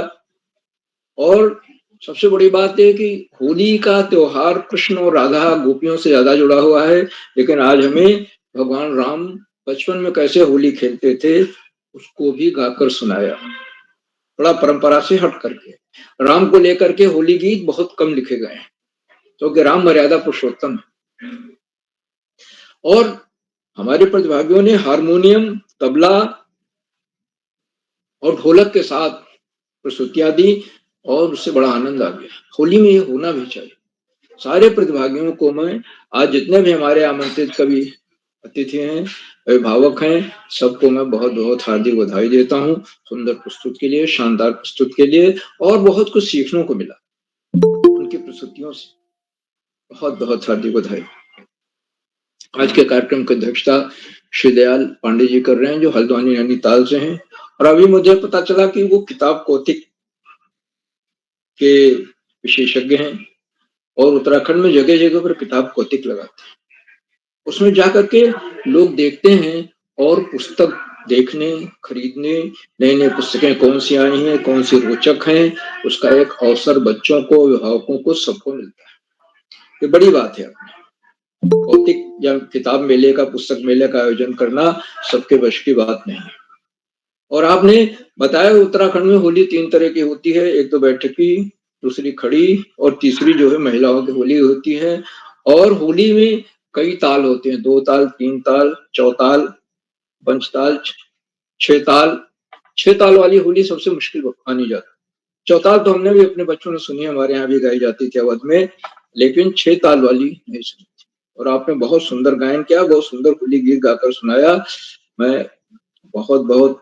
और सबसे बड़ी बात है कि होली का त्योहार कृष्ण और राधा गोपियों से ज्यादा जुड़ा हुआ है, लेकिन आज हमें भगवान राम बचपन में कैसे होली खेलते थे उसको भी गाकर सुनाया, बड़ा परंपरा से हट करके। राम को लेकर के होली गीत बहुत कम लिखे गए हैं क्योंकि तो राम मर्यादा पुरुषोत्तम है। और हमारे प्रतिभागियों ने हारमोनियम, तबला और ढोलक के साथ प्रस्तुतियां दी और उससे बड़ा आनंद आ गया। होली में ये होना भी चाहिए। सारे प्रतिभागियों को मैं आज जितने भी हमारे आमंत्रित कवि अतिथि हैं, अभिभावक हैं, सबको मैं बहुत बहुत हार्दिक बधाई देता हूँ सुंदर प्रस्तुत के लिए, शानदार प्रस्तुत के लिए। और बहुत कुछ सीखने को मिला उनकी प्रस्तुतियों से, बहुत बहुत हार्दिक बधाई। आज के कार्यक्रम की अध्यक्षता श्री दयाल पांडे जी कर रहे हैं जो हल्द्वानी नैनीताल से हैं। और अभी मुझे पता चला कि वो किताब कौतिक के विशेषज्ञ हैं और उत्तराखंड में जगह जगह पर किताब कौतिक लगाते हैं। उसमें जाकर के लोग देखते हैं और पुस्तक देखने, खरीदने, नई नई पुस्तकें कौन सी आई हैं, कौन सी रोचक हैं, उसका एक अवसर बच्चों को, अभिभावकों को, सबको मिलता है। ये बड़ी बात है। कौतिक या किताब मेले का, पुस्तक मेले का आयोजन करना सबके वश की बात नहीं है। और आपने बताया उत्तराखंड में होली 3 तरह की होती है, एक तो बैठकी, दूसरी खड़ी और तीसरी जो है महिलाओं की होली होती है। और होली में कई ताल होते हैं, 2 ताल, 3 ताल, चौताल, पंचताल, 6 ताल। 6 ताल वाली होली सबसे मुश्किल मानी जाती है। चौताल तो हमने भी अपने बच्चों ने सुनी, हमारे यहाँ भी गाई जाती थी अवध में, लेकिन 6 ताल वाली नहीं सुनी थी। और आपने बहुत सुंदर गायन किया, बहुत सुंदर होली गीत गाकर सुनाया। मैं बहुत बहुत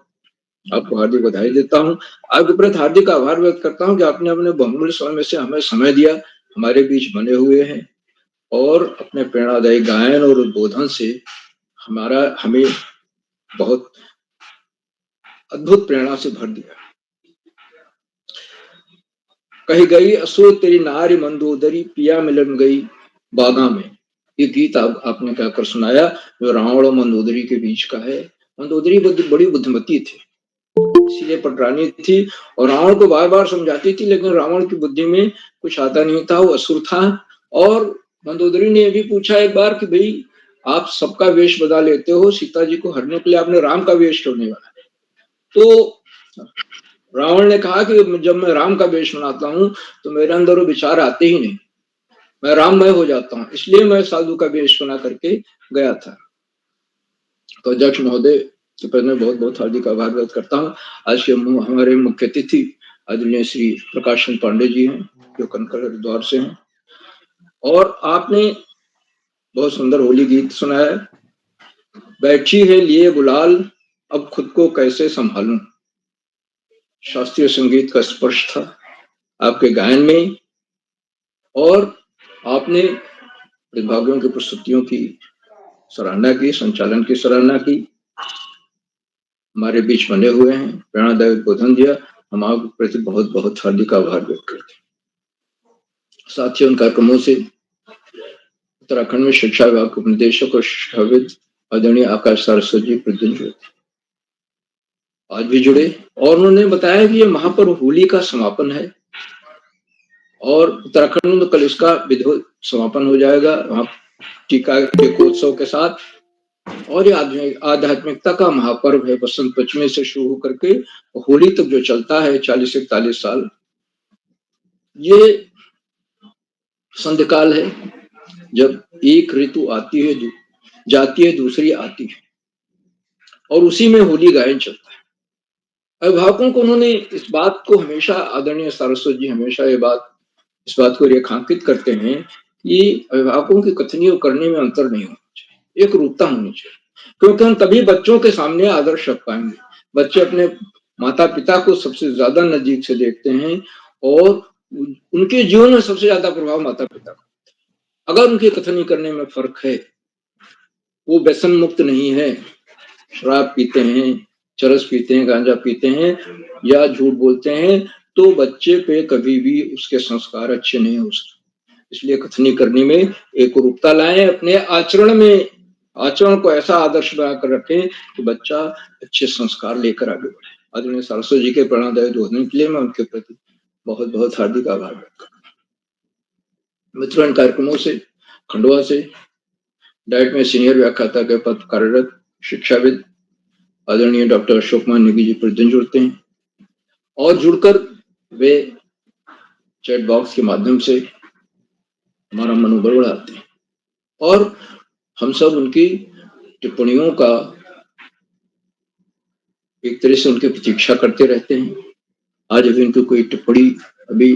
आपको हार्दिक बधाई देता हूँ। आपके प्रति हार्दिक आभार व्यक्त करता हूँ कि आपने अपने बहुमूल्य समय में से हमें समय दिया, हमारे बीच बने हुए हैं और अपने प्रेरणादायी गायन और उद्बोधन से हमें बहुत अद्भुत प्रेरणा से भर दिया। कही गई असुर तेरी नारी मंदोदरी, पिया मिलन गई बागा में। ये गीत आपने कहकर सुनाया जो रावण और मंदोदरी के बीच का है। मंदोदरी बड़ी बुद्धिमती थी, इसीलिए पटरानी थी और रावण को बार बार समझाती थी, लेकिन रावण की बुद्धि में कुछ आता नहीं था, वो असुर था। और मंदोदरी ने यह भी पूछा एक बार कि भाई आप सबका वेश बदल लेते हो, सीता जी को हरने के लिए आपने राम का वेश क्यों नहीं बनाया? तो रावण ने कहा कि जब मैं राम का वेश बनाता हूं तो मेरे अंदर वो विचार आते ही नहीं, मैं राममय हो जाता हूं, इसलिए मैं साधु का वेश बना करके गया था। तो अध्यक्ष महोदय के प्रति मैं बहुत बहुत हार्दिक आभार व्यक्त करता हूँ। आज के हमारे मुख्य अतिथि आदरणीय श्री प्रकाश चंद्र पांडे जी हैं जो कनकल हरिद्वार से हैं। और आपने बहुत सुंदर होली गीत सुनाया। बैठी है लिए गुलाल, अब खुद को कैसे संभालूं। शास्त्रीय संगीत का स्पर्श था आपके गायन में और आपने प्रतिभागियों की प्रस्तुतियों की सराहना की, संचालन की सराहना की, हमारे बीच बने हुए हैं, प्रेरणादायक उद्बोधन दिया। हम आपके प्रति बहुत बहुत हार्दिक आभार व्यक्त करते हैं। साथ ही उन कार्यक्रमों से उत्तराखंड में शिक्षा विभाग के उपनिदेशक और शिक्षाविद आदरणीय आकाश सारस्वत जी प्रतिदिन जुड़े थे, आज भी जुड़े और उन्होंने बताया कि ये महापर्व होली का समापन है और उत्तराखंड में कल इसका विधिवत समापन हो जाएगा वहाँ टीका टीकोत्सव के साथ। और ये आध्यात्मिकता का महापर्व है, बसंत पंचमी से शुरू होकर के होली तक जो चलता है 40 से 41 साल, ये संध्यकाल है जब एक ऋतु आती है जाती है, दूसरी आती है, और उसी में होली गायन चलता है। अभिभावकों को उन्होंने इस बात को हमेशा, आदरणीय सारस्वत जी हमेशा इस बात को रेखांकित करते हैं कि अभिभावकों की कथनी और करने में अंतर नहीं होना चाहिए, एक रूपता होनी चाहिए, क्योंकि हम तभी बच्चों के सामने आदर्श रख पाएंगे। बच्चे अपने माता पिता को सबसे ज्यादा नजदीक से देखते हैं और उनके जीवन में सबसे ज्यादा प्रभाव माता पिता का। अगर उनकी कथनी करने में फर्क है, वो व्यसन मुक्त नहीं है, शराब पीते हैं, चरस पीते हैं, गांजा पीते हैं या झूठ बोलते हैं, तो बच्चे पे कभी भी उसके संस्कार अच्छे नहीं हो सकते। इसलिए कथनी करने में एक रूपता लाएं, अपने आचरण में, आचरण को ऐसा आदर्श बनाकर रखें कि बच्चा अच्छे संस्कार लेकर आगे बढ़े। आदरणीय सारस्वत जी के प्रेरणादायी उद्बोधन के लिए मैं उनके प्रति बहुत बहुत हार्दिक आभार व्यक्त करता हूँ। मित्रों, इन कार्यक्रमों से खंडवा से डाइट में सीनियर व्याख्याता के पद कार्यरत शिक्षाविद आदरणीय डॉक्टर अशोक मान नेगी जी प्रतिदिन जुड़ते हैं और जुड़कर वे चैट बॉक्स के माध्यम से हमारा मनोबल बढ़ाते हैं और हम सब उनकी टिप्पणियों का एक तरह से उनकी प्रतीक्षा करते रहते हैं। आज अभी उनकी कोई टिप्पणी अभी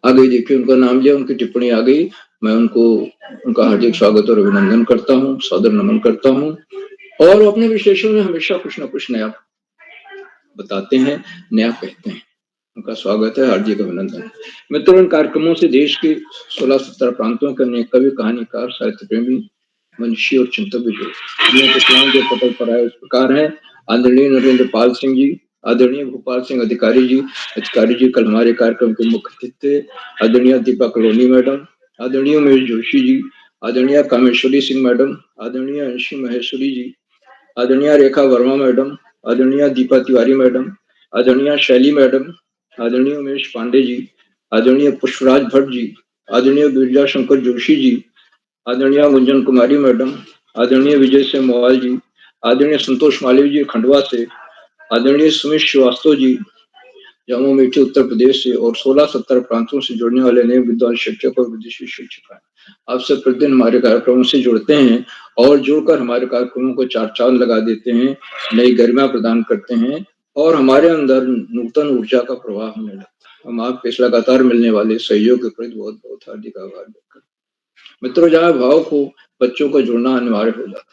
आ गई, देखिए उनका नाम लिया, उनकी टिप्पणी आ गई, मैं उनका हार्दिक स्वागत और अभिनंदन करता हूँ, सादर नमन करता हूँ। और वो अपने विशेषों में हमेशा कुछ ना कुछ नया बताते हैं, नया कहते हैं। उनका स्वागत है, हार्दिक अभिनंदन। मित्रों, इन कार्यक्रमों से देश के 16-17 प्रांतों के अनेक कवि, कहानीकार, साहित्य प्रेमी, मनीषी और चिंतक भी जुड़े। जो पटल पर आए उस प्रकार है आदरणीय नरेंद्र पाल सिंह जी, आदरणीय भोपाल सिंह अधिकारी जी कल हमारे कार्यक्रम के मुख्य अतिथि थे। आदरणीय दीपा कलोनी मैडम, आदरणीय उमेश जोशी जी, आदरणीय कामेश्वरी सिंह मैडम, आदरणीय अंशी महेश्वरी जी, आदरणीय रेखा वर्मा मैडम, आदरणीय दीपा तिवारी मैडम, आदरणीय शैली मैडम, आदरणीय उमेश पांडे जी, आदरणीय पुष्पराज भट्ट जी, आदरणीय बिरजा शंकर जोशी जी, आदरणीय गुंजन कुमारी मैडम, आदरणीय विजय सिंह मोवाल जी, आदरणीय संतोष मालवी जी खंडवा से, आदरणीय सुमित श्रीवास्तव जी जम्मू मीठी उत्तर प्रदेश से और 16-17 प्रांतों से जुड़ने वाले नए विद्वान शिक्षक और विदेशी शिक्षक आपसे प्रतिदिन हमारे कार्यक्रमों से जुड़ते हैं और जुड़कर हमारे कार्यक्रमों को चार चांद लगा देते हैं, नई गरिमा प्रदान करते हैं और हमारे अंदर नूतन ऊर्जा का प्रवाह होने लगता है। हम आपके इस लगातार मिलने वाले सहयोग के प्रति बहुत बहुत हार्दिक आभार व्यक्त करते हैं। मित्रों, जहाँ भाव को बच्चों को जुड़ना अनिवार्य हो जाता है।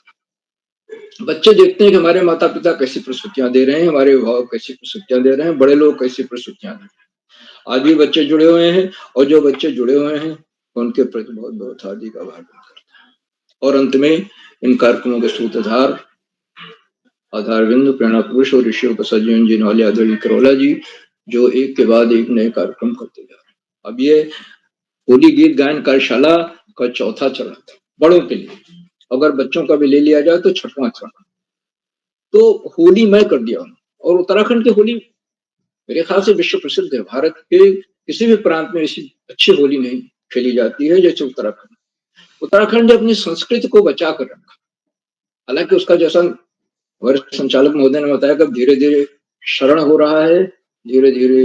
बच्चे देखते हैं कि हमारे माता पिता कैसी प्रस्तुतियां दे रहे हैं, हमारे अभिभावक कैसी प्रस्तुतियां दे रहे हैं, बड़े लोग कैसी प्रस्तुतियां दे रहे हैं। आज भी बच्चे जुड़े हुए हैं और जो बच्चे जुड़े हुए हैं उनके प्रति बहुत बहुत हार्दिक आभार व्यक्त करता है। और अंत में इन कार्यक्रमों के सूत्रधार आधार बिंदु प्रेरणा पुरुष और ऋषियों का सजीवन जीने वाले आदरणीय करोला जी, जो एक के बाद एक नए कार्यक्रम करते जा रहे हैं। अब ये होली गीत गायन कार्यशाला का चौथा चरण था बड़ों के लिए, अगर बच्चों का भी ले लिया जाए तो छठवां चरण। तो होली मैं कर दिया हूँ और उत्तराखंड की होली मेरे ख्याल से विश्व प्रसिद्ध है। भारत के किसी भी प्रांत में ऐसी अच्छी होली नहीं खेली जाती है जैसे उत्तराखंड। उत्तराखंड ने अपनी संस्कृति को बचा कर रखा। हालांकि उसका जैसा वरिष्ठ संचालक महोदय ने बताया कि धीरे धीरे शरण हो रहा है, धीरे धीरे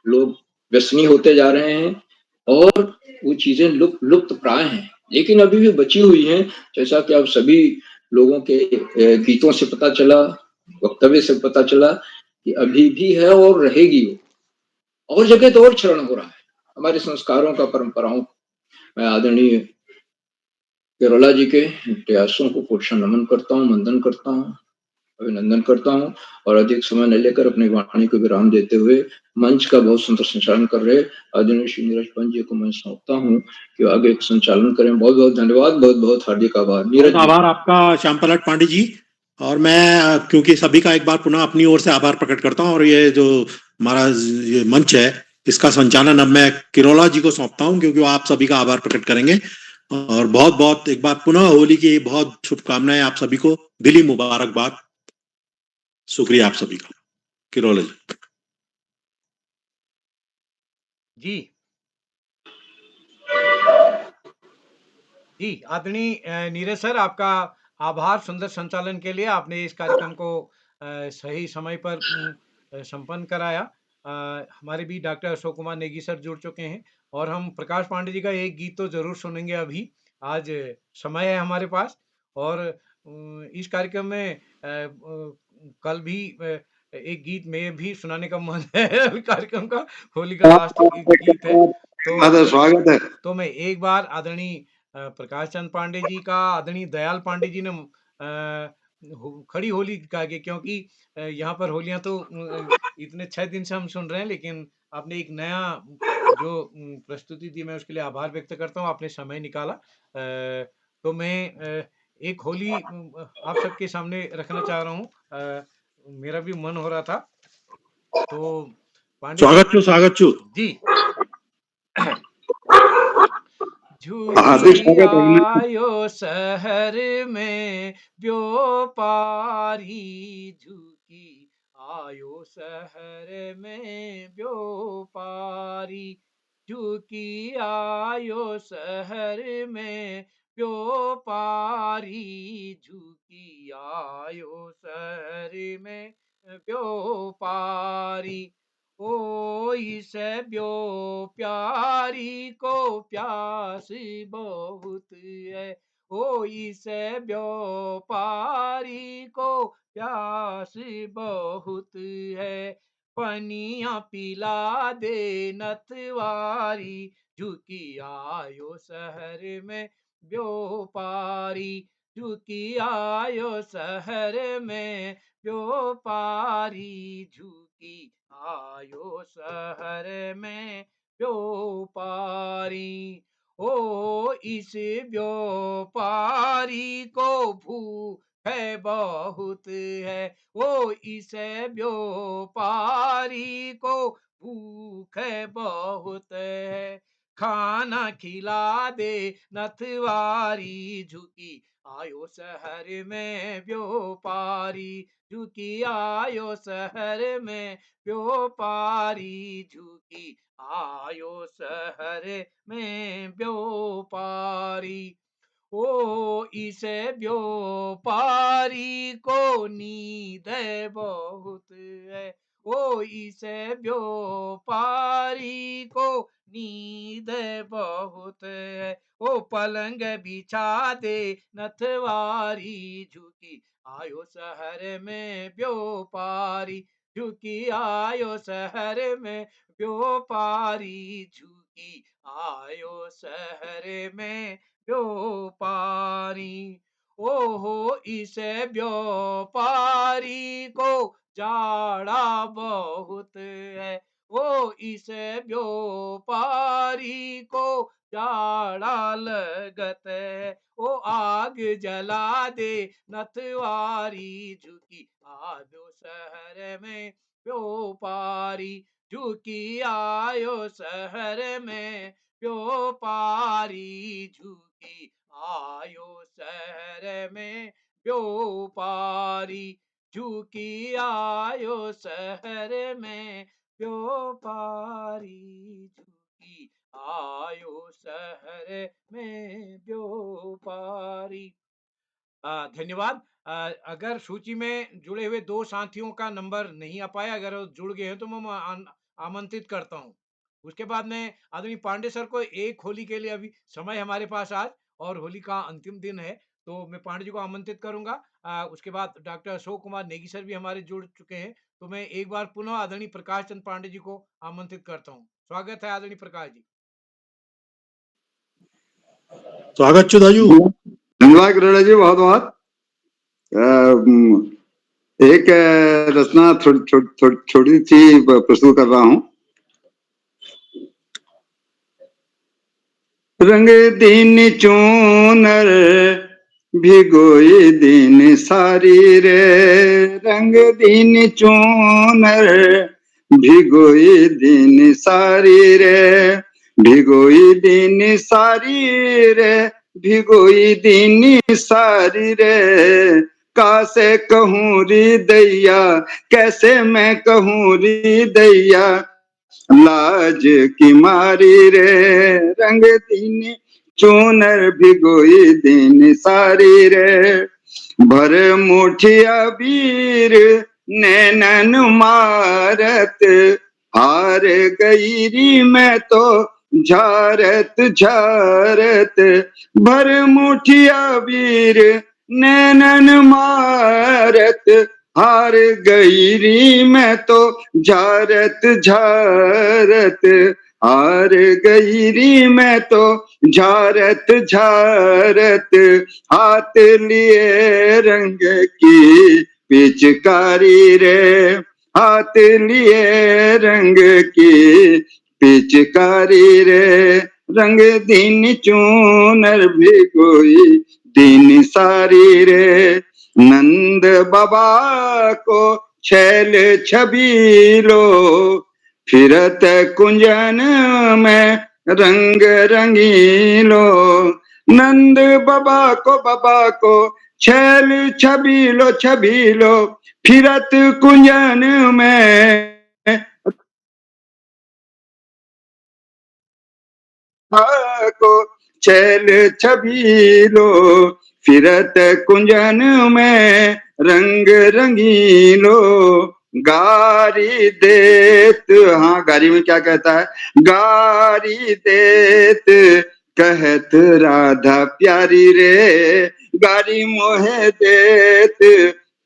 लोग व्यसनी होते जा रहे हैं और वो चीजें लुप्त प्राय हैं, लेकिन अभी भी बची हुई हैं। जैसा कि आप सभी लोगों के गीतों से पता चला, वक्तव्य से पता चला कि अभी भी है और रहेगी वो, और जगह तो और क्षरण हो रहा है हमारे संस्कारों का, परंपराओं का। मैं आदरणीय केरोला जी के प्रयासों को पुरुष नमन करता हूँ, वंदन करता हूँ, अभिनंदन करता हूँ और अधिक समय न लेकर अपनी वाणी को विराम देते हुए मंच का बहुत सुंदर संचालन कर रहे आदरणीय श्री नीरज पंत जी को मैं सौंपता हूँ कि आगे संचालन करें। बहुत बहुत धन्यवाद, बहुत बहुत हार्दिक आभार। नीरज, आभार आपका श्याम पलट पांडे जी। और मैं क्योंकि सभी का एक बार पुनः अपनी ओर से आभार प्रकट करता हूँ और ये जो हमारा ये मंच है इसका संचालन अब मैं किरोला जी को सौंपता हूँ, क्योंकि वो आप सभी का आभार प्रकट करेंगे। और बहुत बहुत एक बार पुनः होली की बहुत शुभकामनाएं आप सभी को, दिली मुबारकबाद, शुक्रिया आप सभी का। किरोला जी। जी, जी, आदरणीय नीरज सर, आपका आभार सुंदर संचालन के लिए। आपने इस कार्यक्रम को सही समय पर संपन्न कराया। हमारे भी डॉक्टर अशोक कुमार नेगी सर जुड़ चुके हैं और हम प्रकाश पांडे जी का एक गीत तो ज़रूर सुनेंगे अभी। आज समय है हमारे पास और इस कार्यक्रम में कल भी एक गीत में भी सुनाने का मन है कार्यक्रम का, होली का लास्ट गीत है। स्वागत है। तो मैं एक बार आदरणीय प्रकाश चंद पांडे जी का, आदरणीय दयाल पांडे जी ने खड़ी होली गा के, क्योंकि यहाँ पर होलियां तो इतने 6 दिन से हम सुन रहे हैं, लेकिन आपने एक नया जो प्रस्तुति दी, मैं उसके लिए आभार व्यक्त करता हूँ। आपने समय निकाला। तो मैं एक होली आप सबके सामने रखना चाह रहा हूँ। मेरा भी मन हो रहा था। तो पांडे स्वागत चू जी। झूठी आयो शहर में व्यापारी, झूठी आयो शहर में व्यापारी, झूठी आयो शहर में व्यापारी, झूठी आयो शहर में व्यापारी। ओ इस प्यारी को प्यास बहुत है, ओ इस व्यापारी को प्यास बहुत है, पनिया पिला दे नथवारी, झुकी आयो शहर में व्यापारी, झुकी आयो शहर में व्यापारी, झुकी आयो शहर में व्यापारी। ओ इस व्यापारी को भूख है बहुत है, ओ इस व्यापारी को भूख है बहुत है, खाना खिला दे नथवारी, झुकी आयो शहर में व्यापारी, झुकी आयो शहर में व्यापारी, झुकी आयो शहर में व्यापारी। ओ इस व्यापारी को नींद बहुत है, ओ इस व्यापारी को नींद बहुत है, ओ पलंग बिछा दे नथवारी, झुकी आयो शहर में व्यापारी, झुकी आयो शहर में व्यापारी, झुकी आयो शहर में व्यापारी। ओहो इस व्यापारी को जाड़ा बहुत है, ओ इस व्यापारी को जाड़ा लगत है, ओ आग जला दे नथवारी, झुकी आयो शहर में व्यापारी, झुकी आयो शहर में व्यापारी, झुकी आयो शहर में व्यापारी, झुकी आयो शहर में व्यापारी, झुकी आयो शहर में व्यापारी। धन्यवाद। अगर सूची में जुड़े हुए 2 साथियों का नंबर नहीं आ पाया, अगर वो जुड़ गए हैं तो मैं आमंत्रित करता हूँ। उसके बाद में आदरणीय पांडे सर को एक होली के लिए, अभी समय हमारे पास आज और होली का अंतिम दिन है, तो मैं पांडे जी को आमंत्रित करूंगा। उसके बाद डॉक्टर अशोक कुमार नेगी सर भी हमारे जुड़ चुके हैं, तो मैं एक बार पुनः आदरणीय प्रकाश चंद पांडे जी को आमंत्रित करता हूँ। स्वागत है आदरणीय प्रकाश जी। स्वागत चु दाजू। धन्यवाद गरुड़ा जी, बहुत बहुत। एक रचना छोटी सी प्रस्तुत कर रहा हूँ। रंग दिन चूनर भिगोई दिन सारी रे, रंग दिन चूनर भिगोई दिन सारी रे, भिगोई दिन सारी रे, भिगोई दिन सारी रे, कासे कहूँ री दैया, कैसे मैं कहूँ री दैया, लाज की मारी रे रंग दीनी चूनर भिगोई दीनी सारी रे भर मुठिया वीर नैनन मारत हार गई री मैं तो झारत झारत भर मुठिया वीर नैनन मारत हार गई री मैं तो झारत झारत हार गई री मैं तो झारत झारत हाथ लिए रंग की पिचकारी रे हाथ लिए रंग की पिचकारी रे रंग दीन चूनर भिगोई दीन सारी रे नंद बाबा को छैल छबीलो फिरत कुंजन में रंग रंगीलो नंद बाबा को छैल छबीलो छबीलो फिरत कुंजन में को छैल छबीलो फिरत कुंजन में रंग रंगीलो गारी देत हाँ गारी में क्या कहता है गारी देत कहत राधा प्यारी रे गारी मोहे देत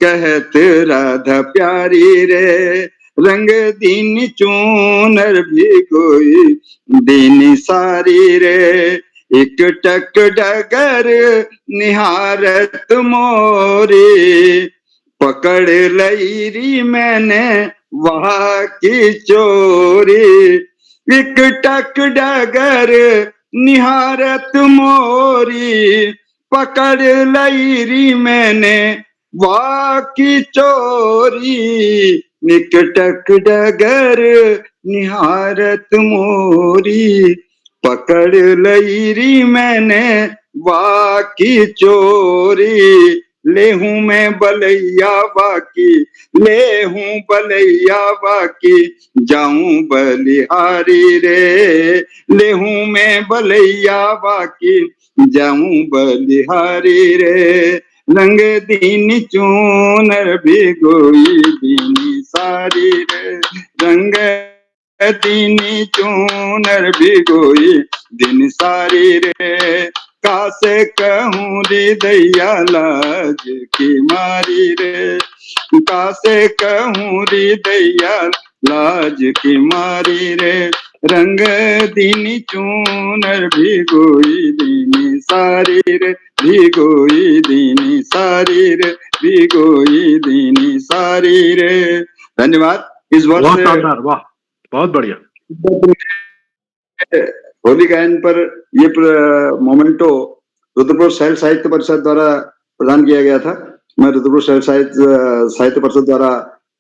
कहत राधा प्यारी रे रंग दीन चूनर भिगोई दीनी सारी रे एक टक डगर निहारत मोरी पकड़ लईरी मैंने वहाँ की चोरी एक टक डगर निहारत मोरी पकड़ लईरी मैंने वहाँ की चोरी निकटक डगर निहारत मोरी पकड़ लईरी मैंने वाकी चोरी ले हूं मैं बलैया बाकी ले हूं बलैया बाकी जाऊं बलिहारी रे ले हूं मैं बलैया बाकी जाऊं बलिहारी रे रंग दीन चूनर भिगोई दीनी सारी रे रंग दीनी चूनर भिगोई दिन सारी रे कासे कहूँ हृदया लाज की मारी रे कासे कहूँ हृदया लाज की मारी रे रंग दीनी चूनर भिगोई दीनी सारी रे भिगोई दीनी सारी रे भिगोई दीनी सारी रे धन्यवाद इस वर्ष बहुत शानदार वाह बहुत बढ़िया होली गायन पर ये मोमेंटो रुद्रपुर शैल साहित्य परिषद द्वारा प्रदान किया गया था मैं रुद्रपुर शैल साहित्य परिषद द्वारा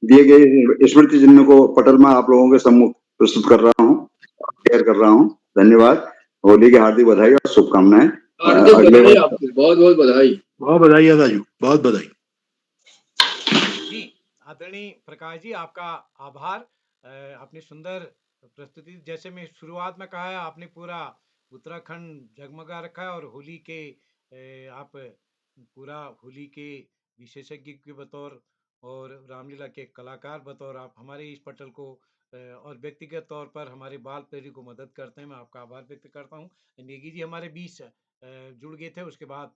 दिए गए स्मृति चिन्ह को पटल में आप लोगों के सम्मुख प्रस्तुत कर रहा हूँ शेयर कर रहा हूँ धन्यवाद होली की हार्दिक बधाई और शुभकामनाएं बहुत बहुत बधाई दाजू बहुत बधाई जी आदरणीय प्रकाश जी आपका आभार अपनी सुंदर प्रस्तुति जैसे मैं शुरुआत में कहा है आपने पूरा उत्तराखंड जगमगा रखा है और होली के आप पूरा होली के विशेषज्ञ के बतौर और रामलीला के कलाकार बतौर आप हमारे इस पटल को और व्यक्तिगत तौर पर हमारे बाल पीढ़ी को मदद करते हैं मैं आपका आभार व्यक्त करता हूँ नेगी जी हमारे बीच जुड़ गए थे उसके बाद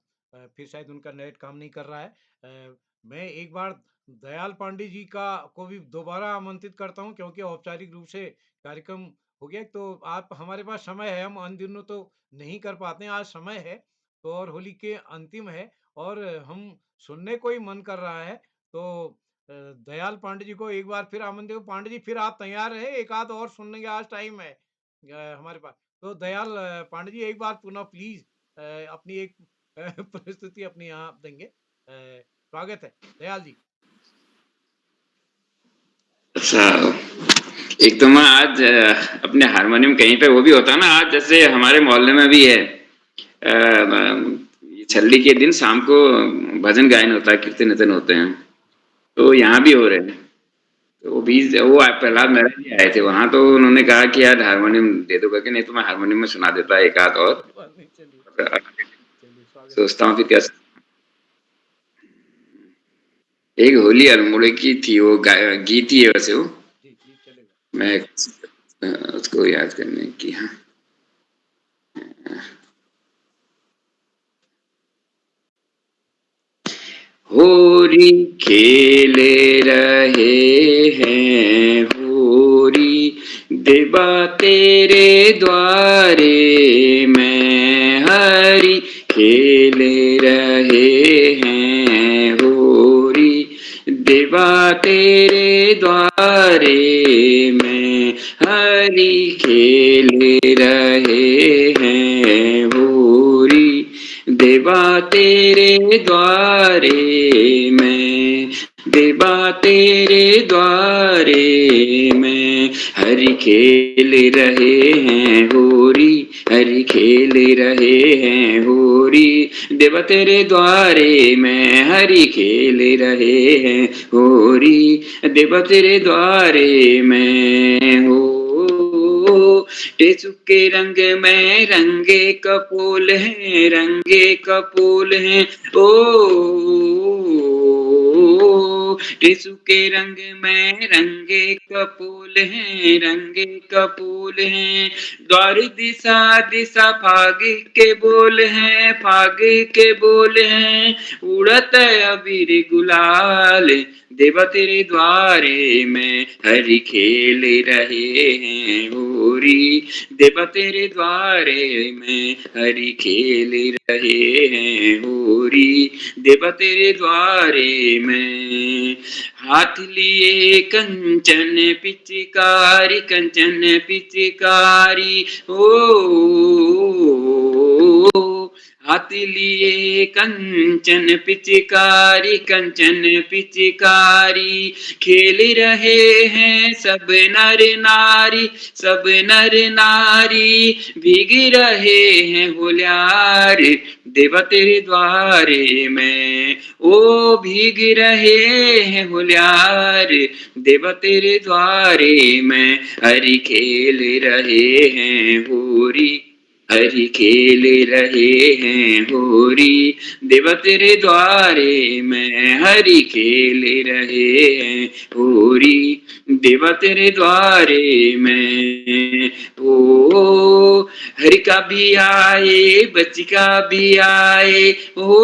फिर शायद उनका नेट काम नहीं कर रहा है मैं एक बार दयाल पांडे जी को भी दोबारा आमंत्रित करता हूं क्योंकि औपचारिक रूप से कार्यक्रम हो गया तो आप हमारे पास समय है हम अन्य दिनों तो नहीं कर पाते हैं आज समय है तो और होली के अंतिम है और हम सुनने को ही मन कर रहा है तो दयाल पांडे जी को एक बार फिर आमंत्रित पांडे जी फिर आप तैयार रहे एक आध और सुनने का आज टाइम है हमारे पास तो दयाल पांडे जी एक बार पुनः प्लीज अपनी एक प्रस्तुति अपनी यहाँ देंगे स्वागत है दयाल जी अच्छा एक तो मैं आज अपने हारमोनियम कहीं पे वो भी होता है ना आज जैसे हमारे मोहल्ले में भी है छल्ली के दिन शाम को भजन गायन होता है कीर्तन होते हैं तो यहाँ भी हो रहे हैं तो वो प्रहलाद महराज जी आए थे वहां, तो उन्होंने कहा कि यार हारमोनियम दे दो करके, नहीं तो मैं हारमोनियम में सुना देता एक आध और। सोचता हूँ कि कैसे एक होली अल्मोड़े की थी वो गीत ही है वैसे वो, मैं उसको याद करने की। हाँ, होरी खेले रहे हैं होरी देवा तेरे द्वारे में, हरि खेले रहे हैं होरी देवा तेरे द्वारे में, हरि खेले रहे हैं होरी देवा तेरे द्वारे में, देवा तेरे द्वारे में, हरि खेल रहे हैं होरी, हरि खेल रहे हैं होरी देवा तेरे द्वारे में, हरि खेल रहे हैं होरी देवा तेरे द्वारे में हो। टेसु के रंग में रंगे कपोल हैं, रंगे कपोल हैं ओ, टेसु के रंग में रंगे कपोल हैं, रंगे कपोल हैं, द्वार दिशा दिशा फाग के बोल हैं, फाग के बोल हैं, उड़त अबीर गुलाल देवा तेरे द्वारे में, हरि खेल रहे हैं होरी देवा तेरे द्वारे में, हरि खेल रहे हैं होरी देवा तेरे द्वारे में। हाथ लिए कंचन पिचकारी, कंचन पिचकारी ओ, हाथ लिए कंचन पिचकारी, कंचन पिचकारी, खेल रहे हैं सब नर नारी, सब नर नारी, भीग रहे हैं होल्यार देवा तेरे द्वारे में, ओ भीग रहे हैं होल्यार देवा तेरे द्वारे में, हरि खेल रहे हैं होरी, हरि खेल रहे हैं होरी देवा तेरे द्वारे में, हरि खेल रहे हैं होरी देवा तेरे द्वारे में ओ। हरि का भी आए बच्ची का भी आए ओ,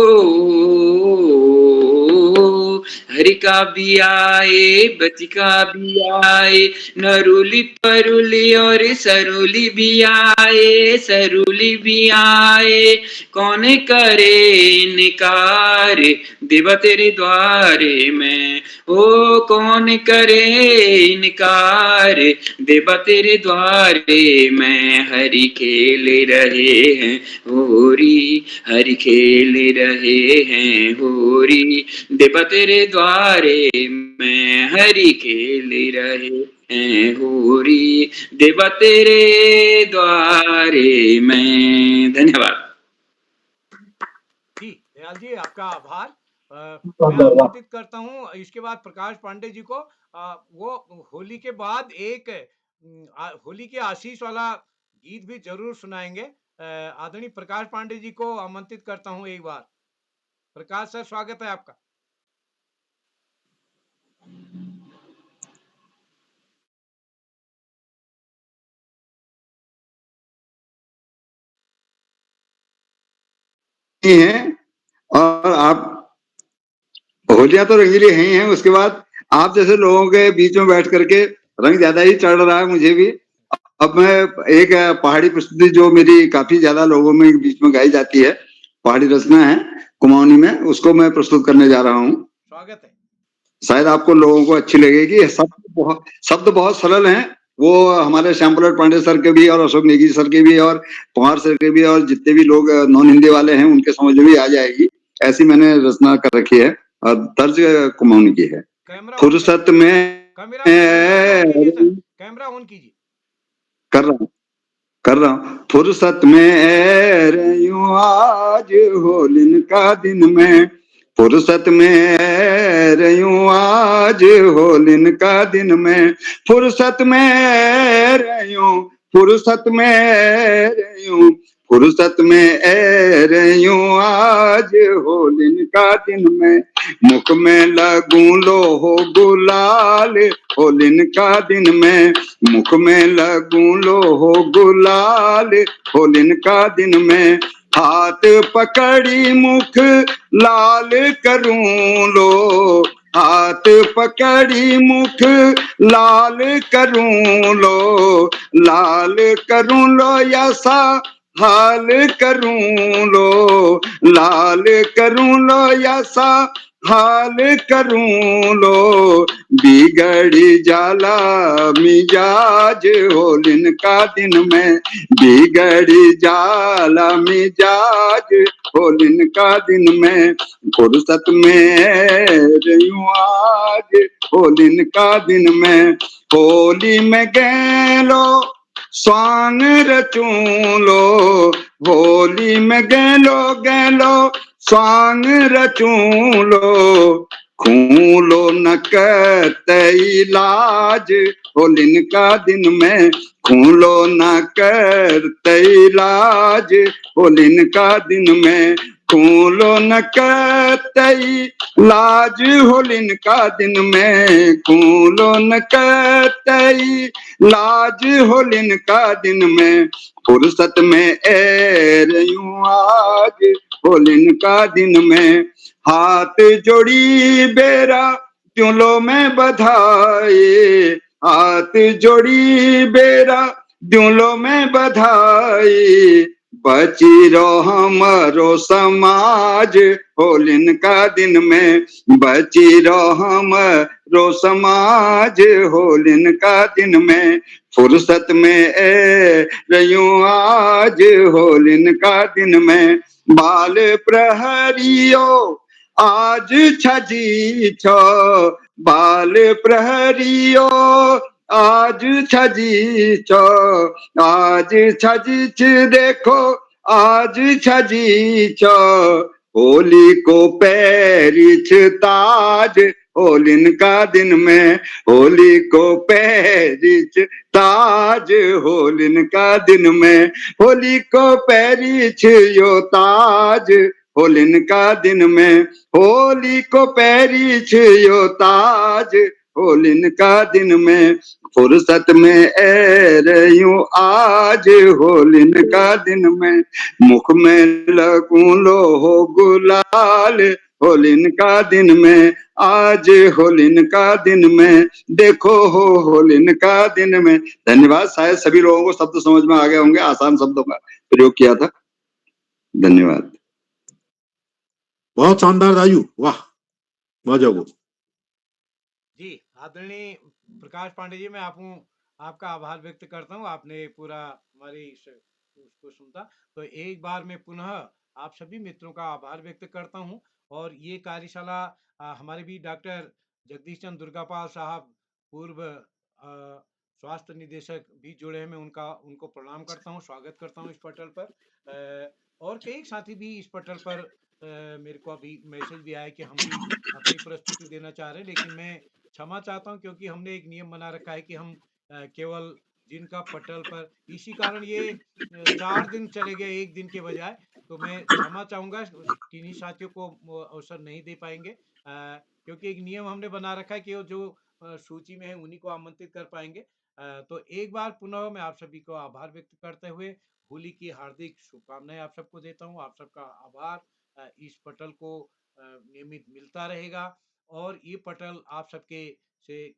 हरि का भी आए बच्ची का भी आए, नरूली परूली और सरूली भी आए, सरूली भी आए, कौन करे इनकार देवा तेरे द्वारे में, ओ कौन करे इनकार देवा तेरे द्वारे में, हरि खेल रहे हैं होरी, हरि खेल रहे हैं होरी देवा तेरे द्वारे में, हरि खेल रहे हैं होरी देवा तेरे द्वारे में। धन्यवाद जी। दयाल जी आपका आभार। मैं आमंत्रित करता हूँ इसके बाद प्रकाश पांडे जी को। वो होली के बाद एक होली के आशीष वाला गीत भी जरूर सुनाएंगे। आदरणीय प्रकाश पांडे जी को आमंत्रित करता हूँ एक बार। प्रकाश सर स्वागत है आपका। हैं और आप होलियां तो रंगीली हैं ही हैं, उसके बाद आप जैसे लोगों के बीच में बैठ करके रंग ज्यादा ही चढ़ रहा है मुझे भी। अब मैं एक पहाड़ी प्रस्तुति जो मेरी काफी ज्यादा लोगों में बीच में गाई जाती है, पहाड़ी रचना है कुमाऊनी में, उसको मैं प्रस्तुत करने जा रहा हूँ। स्वागत है। शायद आपको लोगों को अच्छी लगेगी। शब्द बहुत सरल हैं, वो हमारे श्यामप्रसाद पांडे सर के भी और अशोक नेगी सर के भी और पवार सर के भी और जितने भी लोग नॉन हिंदी वाले हैं उनके समझ में भी आ जाएगी, ऐसी मैंने रचना कर रखी है और तर्ज कुमाऊनी की है। फुर्सत में कैमरा ऑन कीजिए। कर रहा हूँ। फुर्सत में यूं आज होलिन का दिन में, फुर्सत में रयूं आज होलिन का दिन में, फुर्सत में रयूं, फुर्सत में रयूं, फुर्सत में रयूं आज होलिन का दिन में, मुख में लगूं लो हो गुलाल होलिन का दिन में, मुख में लगूं लो हो गुलाल होलिन का दिन में, हाथ पकड़ी मुख लाल करूं लो, हाथ पकड़ी मुख लाल करूं लो, लाल करूं लो ऐसा हाल करूं लो, लाल करूं लो ऐसा हाल करूं लो, बिगड़ी जाला मिजाज होलिन का दिन में, बिगड़ी जाला मिजाज होलिन का दिन में, फुर्सत में रयूं आज होलिन का दिन में, होली में गैलो स्वांग रचूं लो, होली में गैलो गैलो स्वांग रचूं लो, खूलो नक तैलाज होलिन का दिन में, खूलो न कर तैलाज होलिन का दिन में, खूलो न कर तैलाज होलिन का दिन में, खूलो न कर तैलाज होलिन का दिन में, फुर्सत में रयूं आज होलिन का दिन में, हाथ जोड़ी बेरा त्यों लो मैं बधाई, हाथ जोड़ी बेरा द्यों लो मैं बधाई, बची रो हमरो समाज होलिन का दिन में, बची रो हमरो समाज होलिन का दिन में, फुर्सत में रयूं आज होलिन का दिन में, बाल प्रहरियो आज छजी छो, बाल प्रहरियो आज छजी छो, आज छजी छ देखो आज छजी छो, होली को पैरिछ ताज होलिन का दिन में, होली को पैरिछ ताज होलिन का दिन में, होली को पैरिछ यो ताज होलिन का दिन में, होली को पैरिछ यो ताज होलिन का दिन में, फुर्सत में रयूं आज होलिन का दिन में, मुख में लगूं लो हो गुलाल होलिन का दिन में, आज होलिन का दिन में, देखो हो होलिन का दिन में। धन्यवाद। शायद सभी लोगों को शब्द समझ में आ गए होंगे, आसान शब्दों का प्रयोग किया था। धन्यवाद। बहुत शानदार राजू, वाह, मजा जी, आदरणीय प्रकाश पांडे जी, मैं आपका आभार व्यक्त करता हूँ। आपने पूरा हमारी उसको सुनता। तो एक बार मैं पुनः आप सभी मित्रों का आभार व्यक्त करता हूँ। और ये कार्यशाला हमारे भी डॉक्टर जगदीश चंद्र दुर्गापाल साहब, पूर्व स्वास्थ्य निदेशक भी जुड़े हैं। मैं उनको प्रणाम करता हूँ, स्वागत करता हूँ इस पटल पर। और कई साथी भी इस पटल पर मेरे को अभी मैसेज भी आया कि हम भी अपनी प्रस्तुति देना चाह रहे हैं, लेकिन मैं क्षमा चाहता हूं, क्योंकि हमने एक नियम बना रखा है कि हम केवल जिनका पटल पर, इसी कारण ये 4 दिन चले गए एक दिन के बजाय। तो मैं क्षमा चाहूंगा, किन्हीं साथियों को वो अवसर नहीं दे पाएंगे, क्योंकि एक नियम हमने बना रखा है कि वो जो सूची में है उन्हीं को आमंत्रित कर पाएंगे। तो एक बार पुनः मैं आप सभी को आभार व्यक्त करते हुए होली की हार्दिक शुभकामनाएं आप सबको देता हूं। आप सबका आभार। इस पटल को नियमित मिलता रहेगा, और ये पटल आप सबके से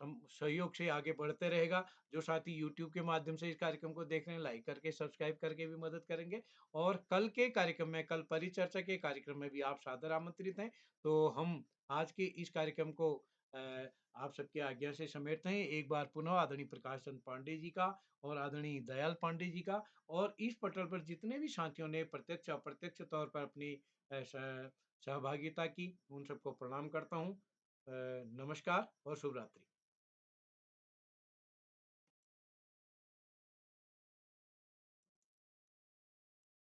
सहयोग से आगे बढ़ते रहेगा। जो साथी YouTube के माध्यम से इस कार्यक्रम को देख रहे हैं, लाइक करके सब्सक्राइब करके भी मदद करेंगे। और कल के कार्यक्रम में, कल परिचर्चा के कार्यक्रम में भी आप सादर आमंत्रित हैं। तो हम आज के इस कार्यक्रम को आप सबके आज्ञा से समेटते हैं। एक बार पुनः आदरणीय प्रकाश चंद्र पांडे जी का और आदरणीय दयाल पांडे जी का, और इस पटल पर जितने भी साथियों ने प्रत्यक्ष अप्रत्यक्ष तौर पर अपनी सहभागिता की, उन सबको प्रणाम करता हूँ। नमस्कार और शुभ रात्रि।